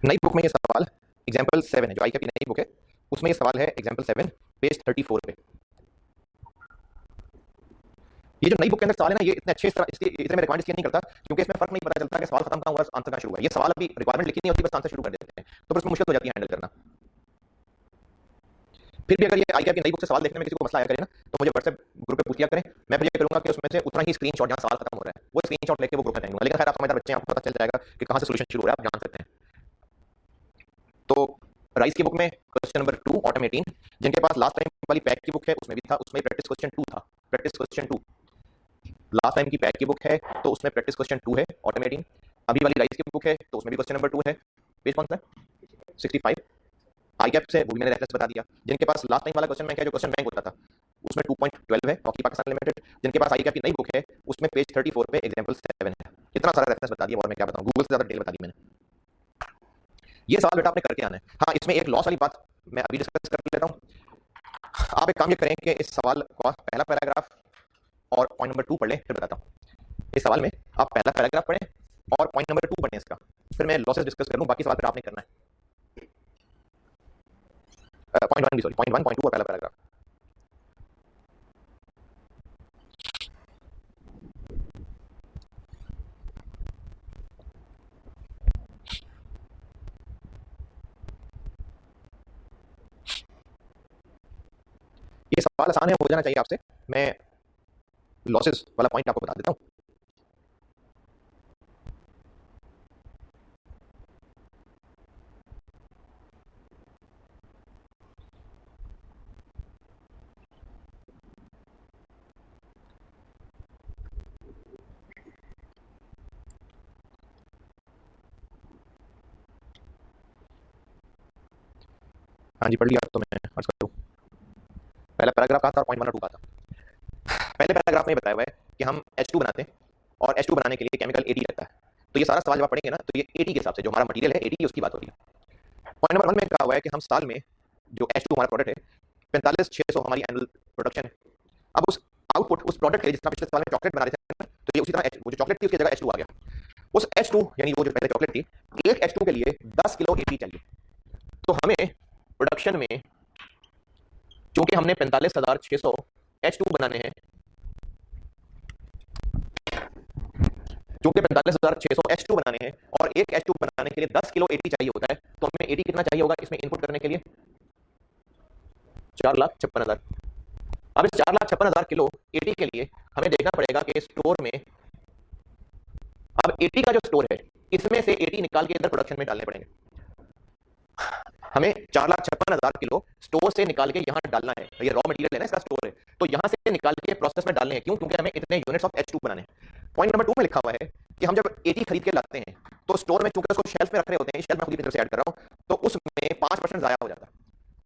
नई बुक में ये सवाल एग्जाम्पल 7 है, जो आई कैप की नई बुक है उसमें ये सवाल है एग्जाम्पल 7 पेज 34 पे। ये जो नई बुक के अंदर सवाल है ना, ये इतने अच्छे इसके इतने मैं रिकमेंड इसलिए नहीं करता क्योंकि इसमें फर्क नहीं पता चलता कि सवाल खत्म कहाँ हुआ आंसर कहाँ शुरू हुआ। ये सवाल अभी रिक्वायरमेंट लिखी नहीं होती, बस आंसर शुरू कर देते हैं, तो फिर उसमें मुश्किल हो जाती है हैंडल करना। फिर भी अगर ये आई कैप की नई बुक से सवाल देखने में किसी को मसला आया करे ना, तो मुझे व्हाट्सएप ग्रुप पे पूछ लिया करें, मैं फिर ये करूंगा कि उसमें से उतना ही स्क्रीनशॉट जहां सवाल खत्म हो रहा है वो स्क्रीनशॉट लेके वो ग्रुप में देंगे, लेकिन खैर आप समझदार बच्चे हैं, आपको पता चल जाएगा कि कहां से सॉल्यूशन शुरू हो रहा है, आप जान सकते हैं। तो राइस की बुक में क्वेश्चन नंबर 2 ऑटम 18, जिनके पास लास्ट टाइम वाली पैक की बुक है उसमें भी था, उसमें प्रैक्टिस क्वेश्चन 2 था, प्रैक्टिस क्वेश्चन 2 लास्ट टाइम की पैक की बुक है तो उसमें प्रैक्टिस क्वेश्चन 2 है ऑटम 18। अभी वाली राइस की बुक है तो उसमें भी क्वेश्चन नंबर 2 है, पेज कौन सा है 65, आई कैप से वो भी मैंने रेफरेंस बता दिया। जिनके पास लास्ट टाइम वाला क्वेश्चन बैंक है जो क्वेश्चन बैंक होता था उसमें 2.12 है हॉकी पाकिस्तान लिमिटेड, जिनके पास आई कैप की नई बुक है उसमें पेज 34 पे एग्जांपल 7 है। इतना सारा रेफरेंस बता दिया और मैं क्या बताऊं, गूगल से ज्यादा डिटेल बता दी मैंने। ये सवाल बेटा आपने करके आना है। हाँ, इसमें एक लॉस वाली बात मैं अभी डिस्कस कर लेता हूँ। आप एक काम ये करें कि इस सवाल का पहला पैराग्राफ और पॉइंट नंबर 2 पढ़ लें, फिर बताता हूँ। इस सवाल में आप पहला पैराग्राफ पढ़ें और पॉइंट नंबर 2 पढ़ें इसका, फिर मैं लॉसेस डिस्कस कर लूँ, बाकी सवाल फिर आपने करना है। पॉइंट 1 भी, सॉरी पॉइंट 1 पॉइंट 2 और पहला पैराग्राफ। ये सवाल आसान है, हो जाना चाहिए आपसे। मैं लॉसेस वाला पॉइंट आपको बता देता हूँ। हाँ जी, पढ़ लिया तो मैं अर्ज कर दूँ। पहला पैराग्राफ का था और पॉइंट 1 और 2 का था। पहले पैराग्राफ में बताया हुआ है कि हम H2 बनाते हैं और H2 बनाने के लिए केमिकल AT लगता है। तो ये सारा सवाल जब आप पढ़ेंगे ना तो ये AT के हिसाब से जो हमारा मटेरियल है AT उसकी बात होती है। पॉइंट नंबर 1 में कहा हुआ है कि हम साल में जो H2 हमारा प्रोडक्ट है 45,600 हमारी एनुअल प्रोडक्शन है। अब उस आउटपुट उस प्रोडक्ट के जिस तरह पिछले साल में चॉकलेट बना रहे थे ना, तो ये उसी तरह वो जो चॉकलेट थी उसकी जगह H2 आ गया। उस H2 यानी वो जो पहले चॉकलेट थी, एक H2 के लिए 10 किलो AT चाहिए। तो हमें प्रोडक्शन में चूंकि हमने 45,600 H2 बनाने हैं, चूंकि 45,600 H2 बनाने हैं और एक H2 बनाने के लिए 10 किलो AT चाहिए होता है, तो हमें AT कितना चाहिए होगा इसमें इनपुट करने के लिए 4,56,000। अब इस 4,56,000 किलो AT के लिए हमें देखना पड़ेगा कि स्टोर में, अब AT का जो स्टोर है इसमें से AT निकाल के इधर प्रोडक्शन में डालने पड़ेंगे। हमें 4,56,000 किलो स्टोर से निकाल के यहाँ डालना है, ये रॉ मटेरियल है ना, इसका स्टोर है, तो यहाँ से निकाल के प्रोसेस में डालने हैं। क्यों? क्योंकि हमें इतने यूनिट्स ऑफ H2 बनाने हैं। पॉइंट नंबर 2 में लिखा हुआ है कि हम जब AT खरीद के लाते हैं तो स्टोर में चूंकि उसको शेल्फ में रख रहे होते हैं, शेल्फ में खुद ही तरफ से ऐड कर रहा हूँ, तो उसमें 5% जाया हो जाता है।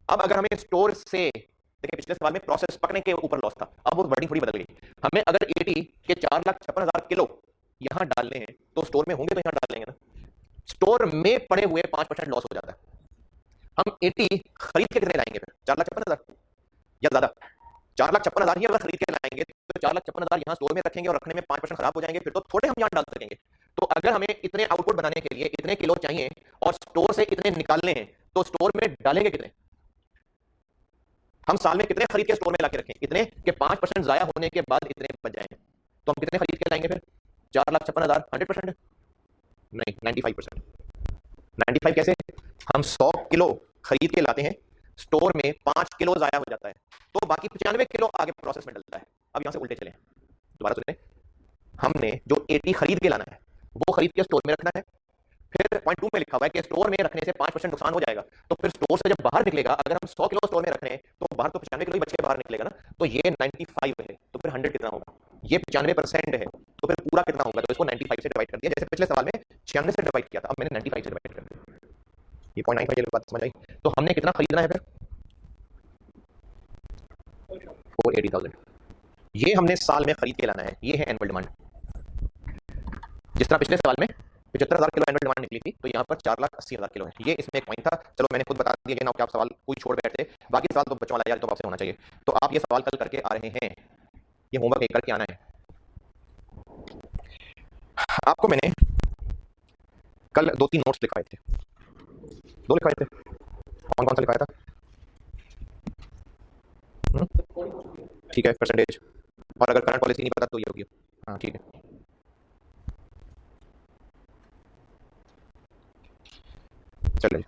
अब अगर हमें स्टोर से, देखिए पिछले सवाल में प्रोसेस पकने के ऊपर लॉस था, अब वो वर्डिंग थोड़ी बदल गई। हमें अगर AT के 4,56,000 किलो यहाँ डालने हैं तो स्टोर में होंगे तो यहाँ डाल लेंगे ना, स्टोर में पड़े हुए 5% लॉस हो जाता है। हम AT खरीद के कितने लाएंगे फिर? 4,56,000 या ज्यादा? 4,56,000 ही अगर खरीद के लाएंगे तो 4,56,000 यहाँ स्टोर में रखेंगे और रखने में 5% खराब हो जाएंगे, फिर तो थोड़े हम यहाँ डाल सकेंगे। तो अगर हमें इतने आउटपुट बनाने के लिए इतने किलो चाहिए और स्टोर से इतने निकालने हैं, तो स्टोर में डालेंगे कितने? हम साल में कितने खरीद के स्टोर में लाके रखें? इतने कि 5% जाया होने के बाद इतने बच जाएंगे। तो हम कितने खरीद के लाएंगे फिर? 4,56,000 100% नहीं, 95%। 95 कैसे? हम 100 किलो खरीद के लाते हैं, स्टोर में 5 किलो जाया हो जाता है, तो बाकी 95 किलो आगे प्रोसेस में डलता है। अब यहां से उल्टे चले, दोबारा सुने, हमने जो 80 खरीद के लाना है वो खरीद के स्टोर में रखना है, फिर पॉइंट 2 में लिखा हुआ है कि स्टोर में रखने से 5% नुकसान हो जाएगा, तो फिर स्टोर से जब बाहर निकलेगा, अगर हम 100 किलो स्टोर में रख रहे हैं तो बाहर तो 95 किलो ही बच के बाहर निकलेगा ना, तो ये 95 है, तो फिर 100 कितना होगा? ये 95% है, तो फिर पूरा कितना होगा? तो इसको 95 से डिवाइड कर दिया, जैसे पिछले सवाल में 96 से डिवाइड किया था, अब मैंने 95 से डिवाइड कर दिया। ये 0.95 बात समझ आई? तो हमने कितना खरीदना है फिर? 480,000। ये हमने साल में खरीद के लाना है, ये है एनुअल डिमांड। जिस तरह पिछले सवाल में 75,000 किलो एनुअल डिमांड निकली थी, तो यहाँ पर 4,80,000 किलो है। ये इसमें एक पॉइंट था, चलो मैंने खुद बता दिया, ना कि आप सवाल कोई छोड़ बैठे, बाकी सवाल तो बच्चों वाला यार तो आपसे होना चाहिए। तो आप ये सवाल कल करके आ रहे हैं, ये होमवर्क एक करके आना है। आपको मैंने कल 2-3 नोट्स लिखवाए थे, 2 लिखवाए थे, कौन कौन सा लिखवाया था? ठीक है, परसेंटेज, और अगर करंट पॉलिसी नहीं पता तो ये होगी। हाँ ठीक है, चलिए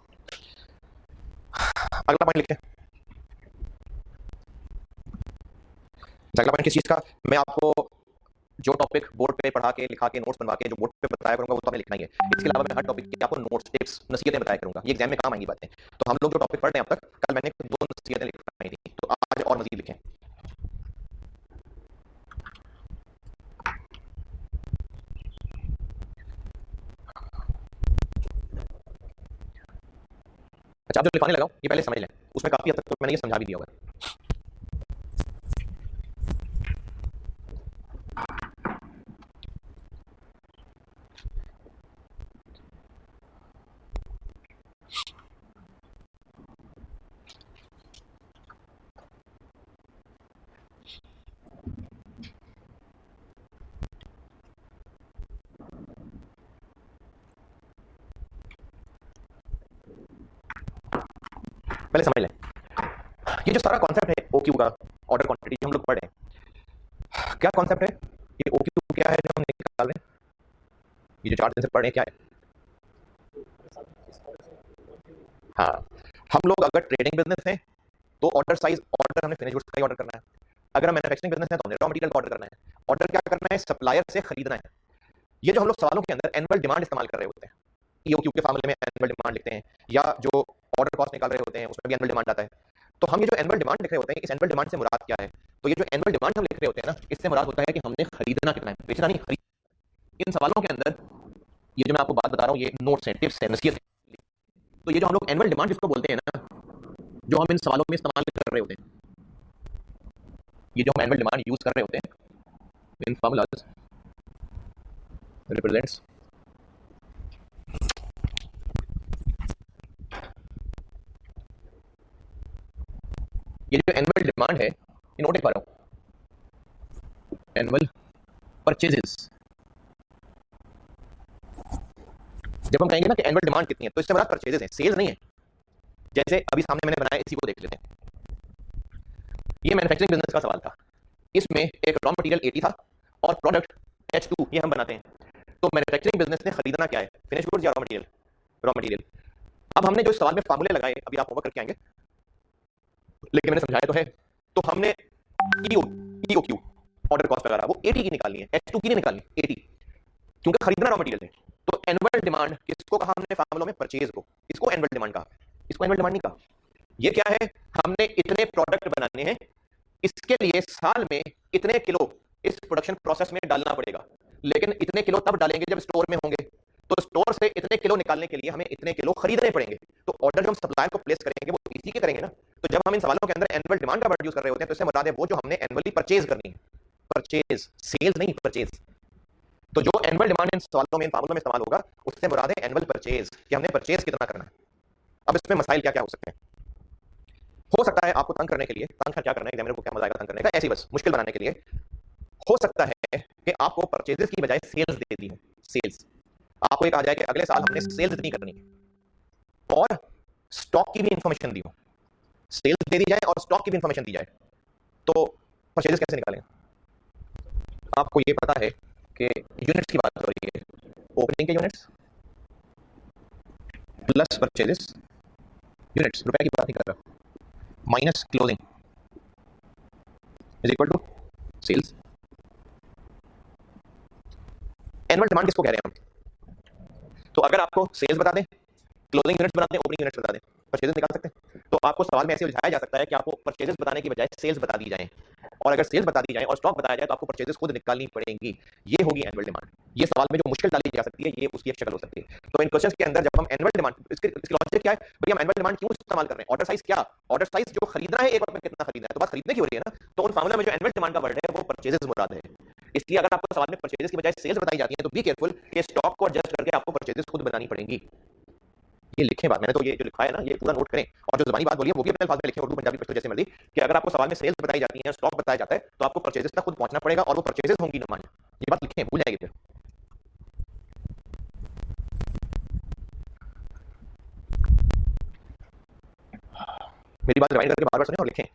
अगला पॉइंट लिखते हैं। अगला पॉइंट किस चीज का? मैं आपको जो टॉपिक बोर्ड पे पढ़ा के लिखा के नोट्स बनवा के जो बोर्ड पे बताया करूंगा वो तो हमें लिखना ही है। इसके अलावा मैं हर टॉपिक की आपको नोट्स, टिप्स, नसीहतें बताया करूंगा, ये एग्जाम में काम आएंगी बातें। तो हम लोग जो टॉपिक पढ़ रहे हैं अब तक, कल मैंने 2 नसीहतें लिखवाई थी, तो आज और मजीद लिखें। अच्छा, आप जो लिखवाने लगाओ ये पहले समझ लें, उसमें काफी हद तक तो मैंने ये समझा भी दिया होगा। पहले समझ लें, ये जो सारा कॉन्सेप्ट है ओक्यू का, ऑर्डर क्वांटिटी, जो हम लोग पढ़ रहे हैं, क्या कॉन्सेप्ट है? ये ओक्यू क्या है जो हम निकाल रहे हैं? ये जो 4 दिन से पढ़ रहे हैं क्या है? हाँ, हम लोग अगर ट्रेडिंग बिजनेस है तो ऑर्डर साइज, ऑर्डर हमने फिनिश गुड्स का ही ऑर्डर करना है। अगर हम मैन्युफैक्चरिंग बिजनेस है तो हमने रॉ मटेरियल का ऑर्डर करना है। ऑर्डर क्या करना है? सप्लायर से खरीदना है। ये जो हम लोग सवालों के अंदर एनुअल डिमांड इस्तेमाल कर रहे होते हैं, ईओक्यू के मामले में एनुअल डिमांड लिखते हैं, या जो ऑर्डर कॉस्ट निकाल रहे होते हैं उसमें भी एनुअल डिमांड आता है। तो हम ये जो एनुअल डिमांड लिख रहे होते हैं, इस एनुअल डिमांड से मुराद क्या है? तो ये जो एनुअल डिमांड हम लिख रहे होते हैं ना, इससे मुराद होता है कि हमने खरीदना कितना है, बेचना नहीं, खरीद। इन सवालों के अंदर ये जो मैं आपको बात बता रहा हूँ, ये नोट्स हैं, टिप्स हैं, नसीहत है। तो ये जो हम लोग एनुअल डिमांड जिसको बोलते हैं ना, जो हम इन सवालों में इस्तेमाल कर रहे होते हैं, ये जो हम एनुअल डिमांड यूज कर रहे होते हैं, इन फॉर्मूलाज रिप्रेजेंट्स ये जो एनुअल डिमांड है, ये नोट कर रहा हूं, एनुअल परचेजेस। जब हम कहेंगे ना कि एनुअल डिमांड कितनी है, तो इससे मुराद परचेजेस है, सेल्स नहीं है। जैसे अभी सामने मैंने बनाया, इसी को देख लेते हैं। ये मैन्युफैक्चरिंग बिजनेस का सवाल था, इसमें एक रॉ मटेरियल 80 था और प्रोडक्ट H2 ये हम बनाते हैं। तो मैन्युफैक्चरिंग बिजनेस ने खरीदना क्या है? फिनिश गुड्स या रॉ मटेरियल? Raw material. अब हमने जो इस सवाल में फार्मूले लगाए, अभी आप होमवर्क करके आएंगे, लेकिन मैंने समझाया तो है। तो हमने ईओक्यू ऑर्डर कॉस्ट वगैरह वो 80 की निकालनी है, H2 की नहीं निकालनी, 80, क्योंकि खरीदना रॉ मटेरियल है। तो एनुअल डिमांड किसको कहा हमने फार्मूलों में? परचेज को। इसको एनुअल डिमांड कहा, इसको एनुअल डिमांड नहीं कहा। ये क्या है? हमने इतने प्रोडक्ट बनाने हैं, इसके लिए साल में इतने किलो इस प्रोडक्शन प्रोसेस में डालना पड़ेगा, लेकिन इतने किलो तब डालेंगे जब स्टोर में होंगे, तो स्टोर से इतने किलो निकालने के लिए हमें इतने किलो खरीदने पड़ेंगे। तो ऑर्डर जो हम सप्लायर को प्लेस करेंगे वो इसी के करेंगे ना। तो जब हम इन सवालों के अंदर एनुअल डिमांड का वर्ड यूज कर रहे होते हैं, तो इससे मुराद है वो जो हमने एनुअली परचेज करनी है, परचेज, सेल्स नहीं, परचेज। तो जो एनुअल डिमांड इन सवालों में, इन फार्मूलों में इस्तेमाल होगा, उससे मुराद है एनुअल परचेज, कि हमने परचेज कितना करना है। अब इसमें मसाइल क्या क्या हो सकते हैं? हो सकता है आपको तंग करने के लिए, तंग क्या करना है, एग्जामिनर को क्या मजा आएगा तंग करने का, ऐसे बस मुश्किल बनाने के लिए हो सकता है कि आपको परचेजेस की बजाय सेल्स दे दी हो। सेल्स आपको एक आ जाए कि अगले साल हमने सेल्स इतनी करनी है, और स्टॉक की भी इंफॉर्मेशन दी हो, सेल्स दे दी जाए और स्टॉक की भी इंफॉर्मेशन दी जाए, तो परचेजेस कैसे निकालेंगे? आपको ये पता है कि यूनिट्स की बात हो रही है, ओपनिंग के यूनिट्स, प्लस परचेजेस यूनिट्स, रुपए की बात नहीं कर रहा, minus closing is equal to sales. Annual demand किसको कह रहे हैं हम? तो अगर आपको सेल्स बता दें, क्लोजिंग यूनिट्स बता दें, ओपनिंग यूनिट्स बता दें, परचेजेस निकाल सकते हैं। तो आपको सवाल में ऐसे उलझाया जा सकता है कि आपको परचेजेस बताने की बजाय सेल्स बता दी जाए, और अगर सेल्स बता दी जाए और स्टॉक बताया जाए तो आपको परचेजेस खुद निकालनी पड़ेंगी। ये होगी एनुअल डिमांड। ये सवाल में जो मुश्किल डाली जा सकती है, ये उसकी एक शक्ल हो सकती है। तो इन क्वेश्चंस के अंदर जब हम एनुअल डिमांड, इसकी लॉजिक क्या है भाई, हम एनुअल डिमांड क्यों इस्तेमाल कर रहे हैं? ऑर्डर साइज क्या? ऑर्डर साइज जो खरीदना है, एक वक्त में कितना खरीदना है, तो बात खरीदने की हो रही है ना। तो उन फार्मूला में जो एनुअल डिमांड का वर्ड है वो परचेजेस मुराद है। इसलिए अगर आपको सवाल में परचेजेस की बजाय सेल्स बताई जाती है तो बी केयरफुल कि स्टॉक को एडजस्ट करके आपको परचेजेस खुद बनानी पड़ेंगी। ये लिखें बात, मैंने तो ये जो लिखा है ना, ये पूरा नोट करें, और जो ज़बानी बात बोली है वो भी अपने अल्फाज में लिखें, उर्दू पंजाबी पश्तो जैसे मर्जी, कि अगर आपको सवाल में सेल्स बताई जाती है, स्टॉक बताया जाता है, तो आपको परचेजेस तक खुद पहुंचना पड़ेगा और वो परचेजेस होंगी डिमांड। ये बात लिखें, भूल जाएगी फिर। मेरी बात रिवाइंड करके बार बार सुने और लिखें।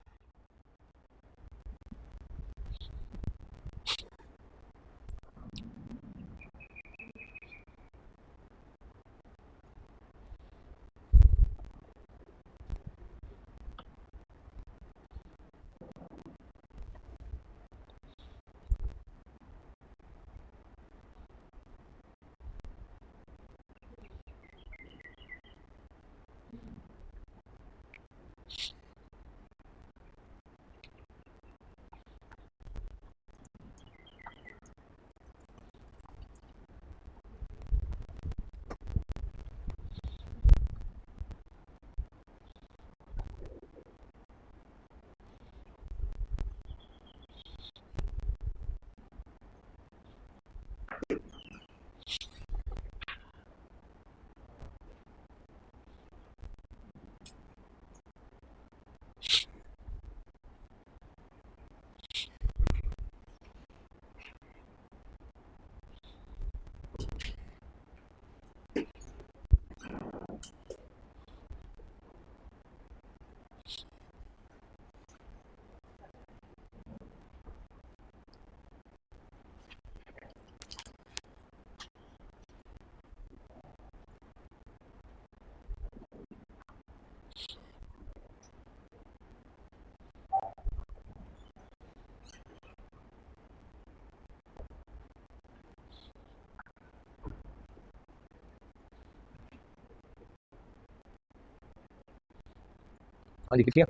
हाँ जी, लिखिए।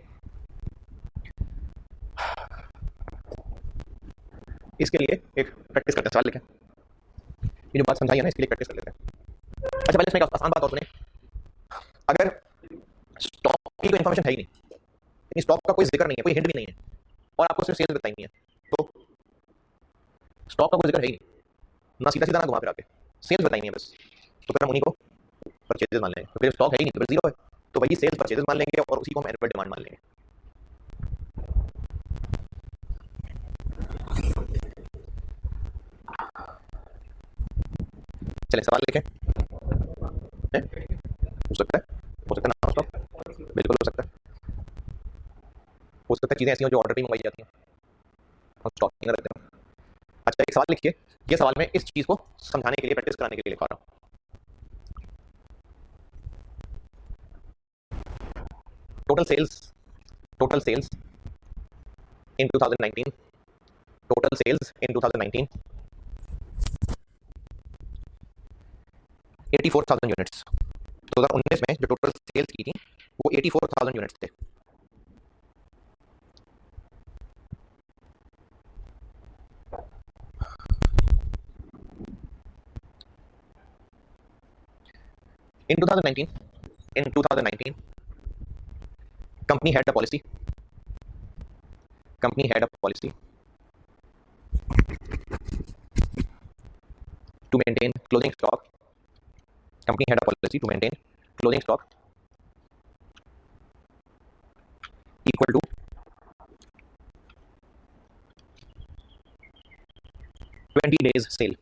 इसके लिए एक प्रैक्टिस करते हैं, सवाल लिखें। ये जो बात समझाई है ना, इसके लिए प्रैक्टिस कर लेते हैं। अच्छा, पहले इसमें एक आसान बात और सुने। अगर स्टॉक की कोई इन्फॉर्मेशन है ही नहीं, यानी स्टॉक का कोई जिक्र नहीं है, कोई हिंट भी नहीं है, और आपको सिर्फ सेल्स बतानी है, तो स्टॉक का कोई जिक्र है ही नहीं ना, सीधा सीधा ना घुमा फिरा के सेल्स बतानी है बस, तो फिर हम उन्हीं को परचेजेस मान लेंगे। तो फिर स्टॉक है ही नहीं तो फिर जीरो है, तो वही सेल्स परचेजेस मान लेंगे और उसी को हम एनुअल डिमांड मान लेंगे। चलें सवाल लिखें। हो सकता है, हो सकता है ना स्टॉक, बिल्कुल हो सकता है। हो सकता है चीज़ें ऐसी हो जो ऑर्डर भी मंगवाई जाती हैं और स्टॉक नहीं रखते हैं। अच्छा, एक सवाल लिखिए। ये सवाल में इस चीज़ को समझाने के लिए, प्रैक्टिस कराने के लिए लिखा रहा हूँ। Total sales in 2019, total sales in 2019 84,000 units. 2019 में जो टोटल सेल्स की थी वो 84,000 यूनिट्स थे। in 2019 company had a policy, company had a policy to maintain closing stock, company had a policy to maintain closing stock equal to 20 days sale।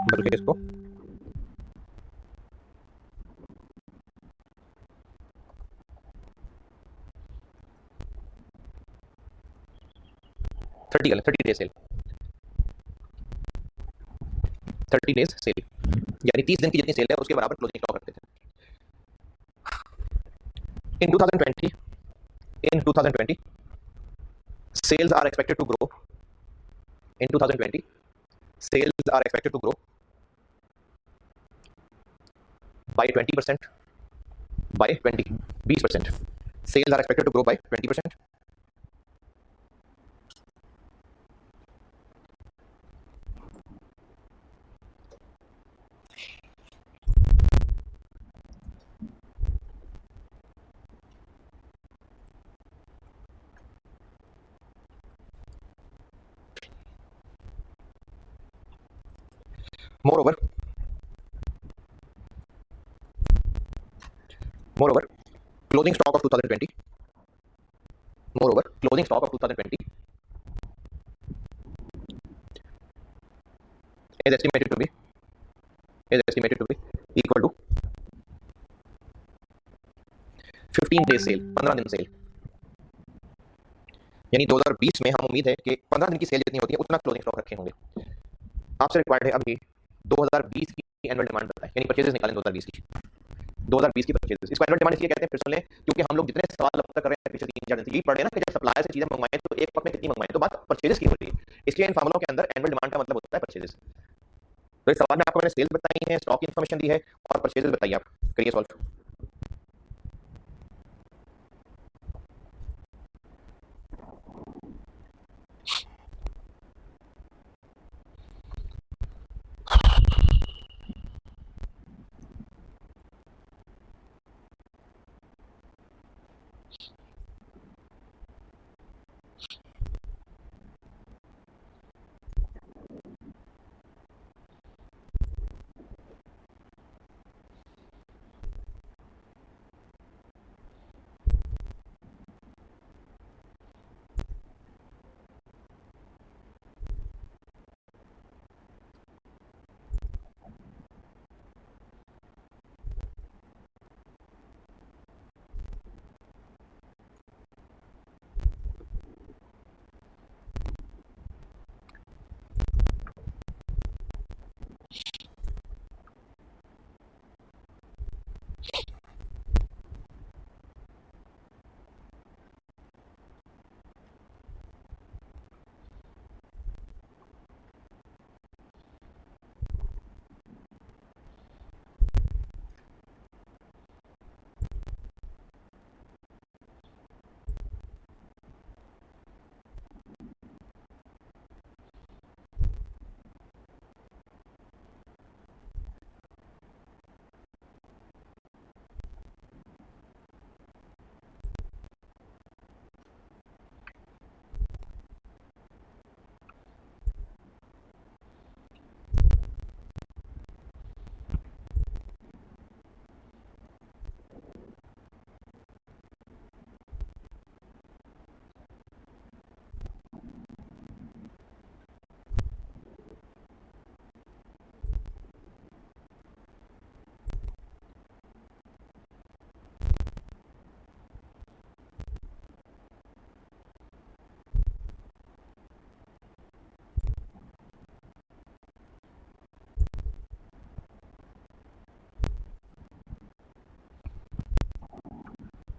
बल्कि इसको 30 days cell, 30 days cell यानी 30 दिन की जितनी सेल है उसके बराबर क्लोजिंग स्टॉक रखते थे। इन 2020 sales are expected to grow in 2020 sales are expected to grow by 20% by 20% sales are expected to grow by 20%. Moreover, closing stock of 2020 is estimated to be equal to 15 days cell, 15 दिन cell. यानी 2020 में हम उम्मीद है कि 15 दिन की cell जितनी होती है उतना क्लोजिंग स्टॉक रखे होंगे। आपसे रिक्वायर्ड है अभी 2020 की एनुअल डिमांड बताएं, यानी परचेजेस निकालें 2020 की परचेजेस। इसको एनुअल डिमांड इसलिए कहते हैं फिर सुन लें क्योंकि हम लोग जितने सवाल अब तक कर रहे हैं पिछले 3-4 दिन से यही पढ़ रहे हैं ना कि जब सप्लायर से चीजें मंगवाएं तो एक वक्त में कितनी मंगवाएं, तो बात परचेजेस की हो रही है। इसलिए इन फार्मूलों के अंदर एनुअल डिमांड का मतलब होता है परचेजेस। तो इस सवाल में आपको मैंने सेल्स बताई है, स्टॉक की इन्फॉर्मेशन दी है और परचेजेस बताइए। आप करिए सॉल्व।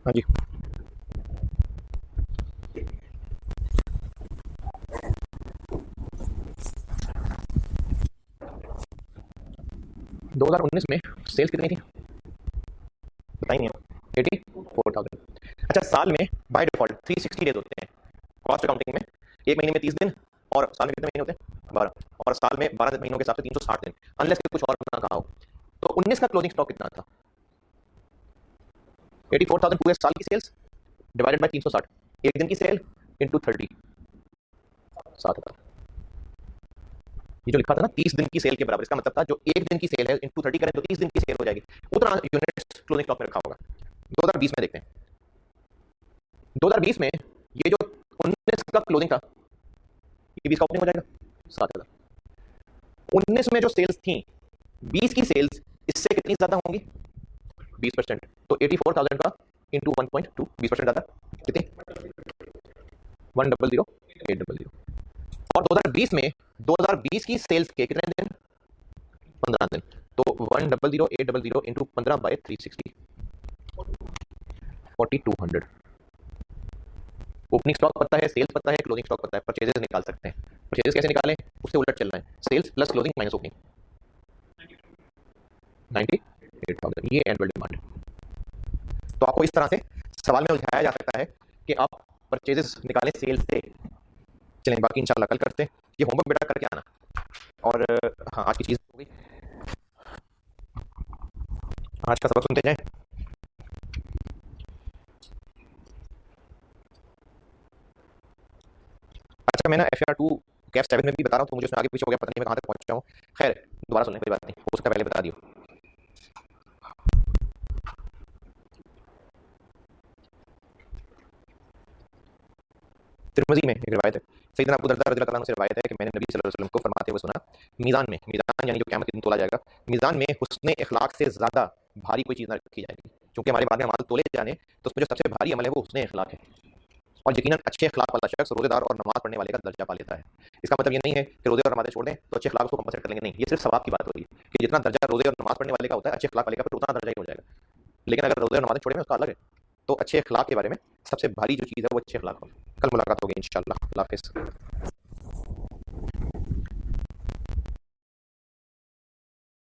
हाँ जी, दो हजार उन्नीस में सेल्स कितनी थी बताइए। 84,000। अच्छा, साल में बाय डिफॉल्ट 360 डेज होते हैं कॉस्ट अकाउंटिंग में। एक महीने में 30 दिन और साल में कितने महीने होते हैं 12, और साल में 12 महीनों के हिसाब से 360 दिन, अनलेस कि कुछ और ना कहा हो। तो 19 का क्लोजिंग स्टॉक कितना था? 84,000 पूरे साल की सेल्स डिवाइडेड बाय 360, एक दिन की सेल इंटू 30, 7,000। ये जो लिखा था ना 30 दिन की सेल के बराबर, इसका मतलब था जो एक दिन की सेल है इंटू 30 करें तो 30 दिन की सेल हो जाएगी, उतना यूनिट्स क्लोजिंग स्टॉक में रखा होगा। 2020 में देखते हैं। 2020 में ये जो 19 का क्लोजिंग था ये 20 का ओपनिंग हो जाएगा 7,000। 19 में जो सेल्स थी 20 की सेल्स इससे कितनी ज्यादा होंगी? 20%। तो 84,000 का इंटू 1.2, 20% ज्यादा कितनी? 100,800। और 2020 में 2020 की सेल्स के कितने दिन? 15 दिन। तो 100,800 इंटू 15 बाय 360, 4200। ओपनिंग स्टॉक पता है, सेल्स पता है, क्लोजिंग स्टॉक पता है, परचेजेस निकाल सकते हैं। परचेजेस कैसे निकालें? उससे उलट चलना है, sales plus closing minus opening, 98,000, ये एनुअल डिमांड। तो आपको इस तरह से सवाल में उलझाया जा सकता है कि आप परचेजेस निकालें सेल्स से। चलें, बाकी इंशाल्लाह कल करते हैं। ये होमवर्क बेटा करके आना। और हाँ, आज की चीज़ हो गई, आज का सबक सुनते जाएं। अच्छा, मैं ना FR2 कैफ 7 में भी बता रहा हूँ, तो मुझे उसमें आगे पीछे हो गया, पता नहीं मैं कहाँ तक पहुँचा हूँ। खैर, दोबारा सुनने कोई बात नहीं, हो सकता है पहले बता दियो। तिरमिज़ी में एक रिवायत है, सैयदना अबू दरदा रज़ियल्लाहु अन्हु से रिवायत है कि मैंने नबी सल्लल्लाहु अलैहि वसल्लम को फरमाते हुए सुना, मीज़ान में, मीज़ान यानी जो क़यामत के दिन तोला जाएगा, मीज़ान में हुस्न इखलाक से ज़्यादा भारी कोई चीज़ ना रखी जाएगी। क्योंकि हमारे बाद में अमाल तोले जाने, तो उसमें जो सबसे भारी अमल है वो हुस्न इखलाक है। और यकीनन अच्छे अखलाक वाला शख्स रोज़ेदार और नमाज पढ़ने वाले का दर्जा पा लेता है। इसका मतलब ये नहीं है कि रोज़े और नमाज़ें छोड़ दें तो अच्छे अखलाक उसको कंपनसेट कर लेंगे, नहीं, ये सिर्फ सवाब की बात हो रही है कि जितना दर्जा रोज़े और नमाज पढ़ने वाले का होता है, अच्छे अखलाक वाले का फिर उतना दर्जा ही हो जाएगा। लेकिन अगर रोज़े और नमाज़ें छोड़े में उसका अलग है। तो अच्छे अखलाक के बारे में सबसे भारी जो चीज़ है वो अच्छे अखलाक हो। कल मुलाकात होगी इंशाअल्लाह। अल्लाह हाफ़िज़।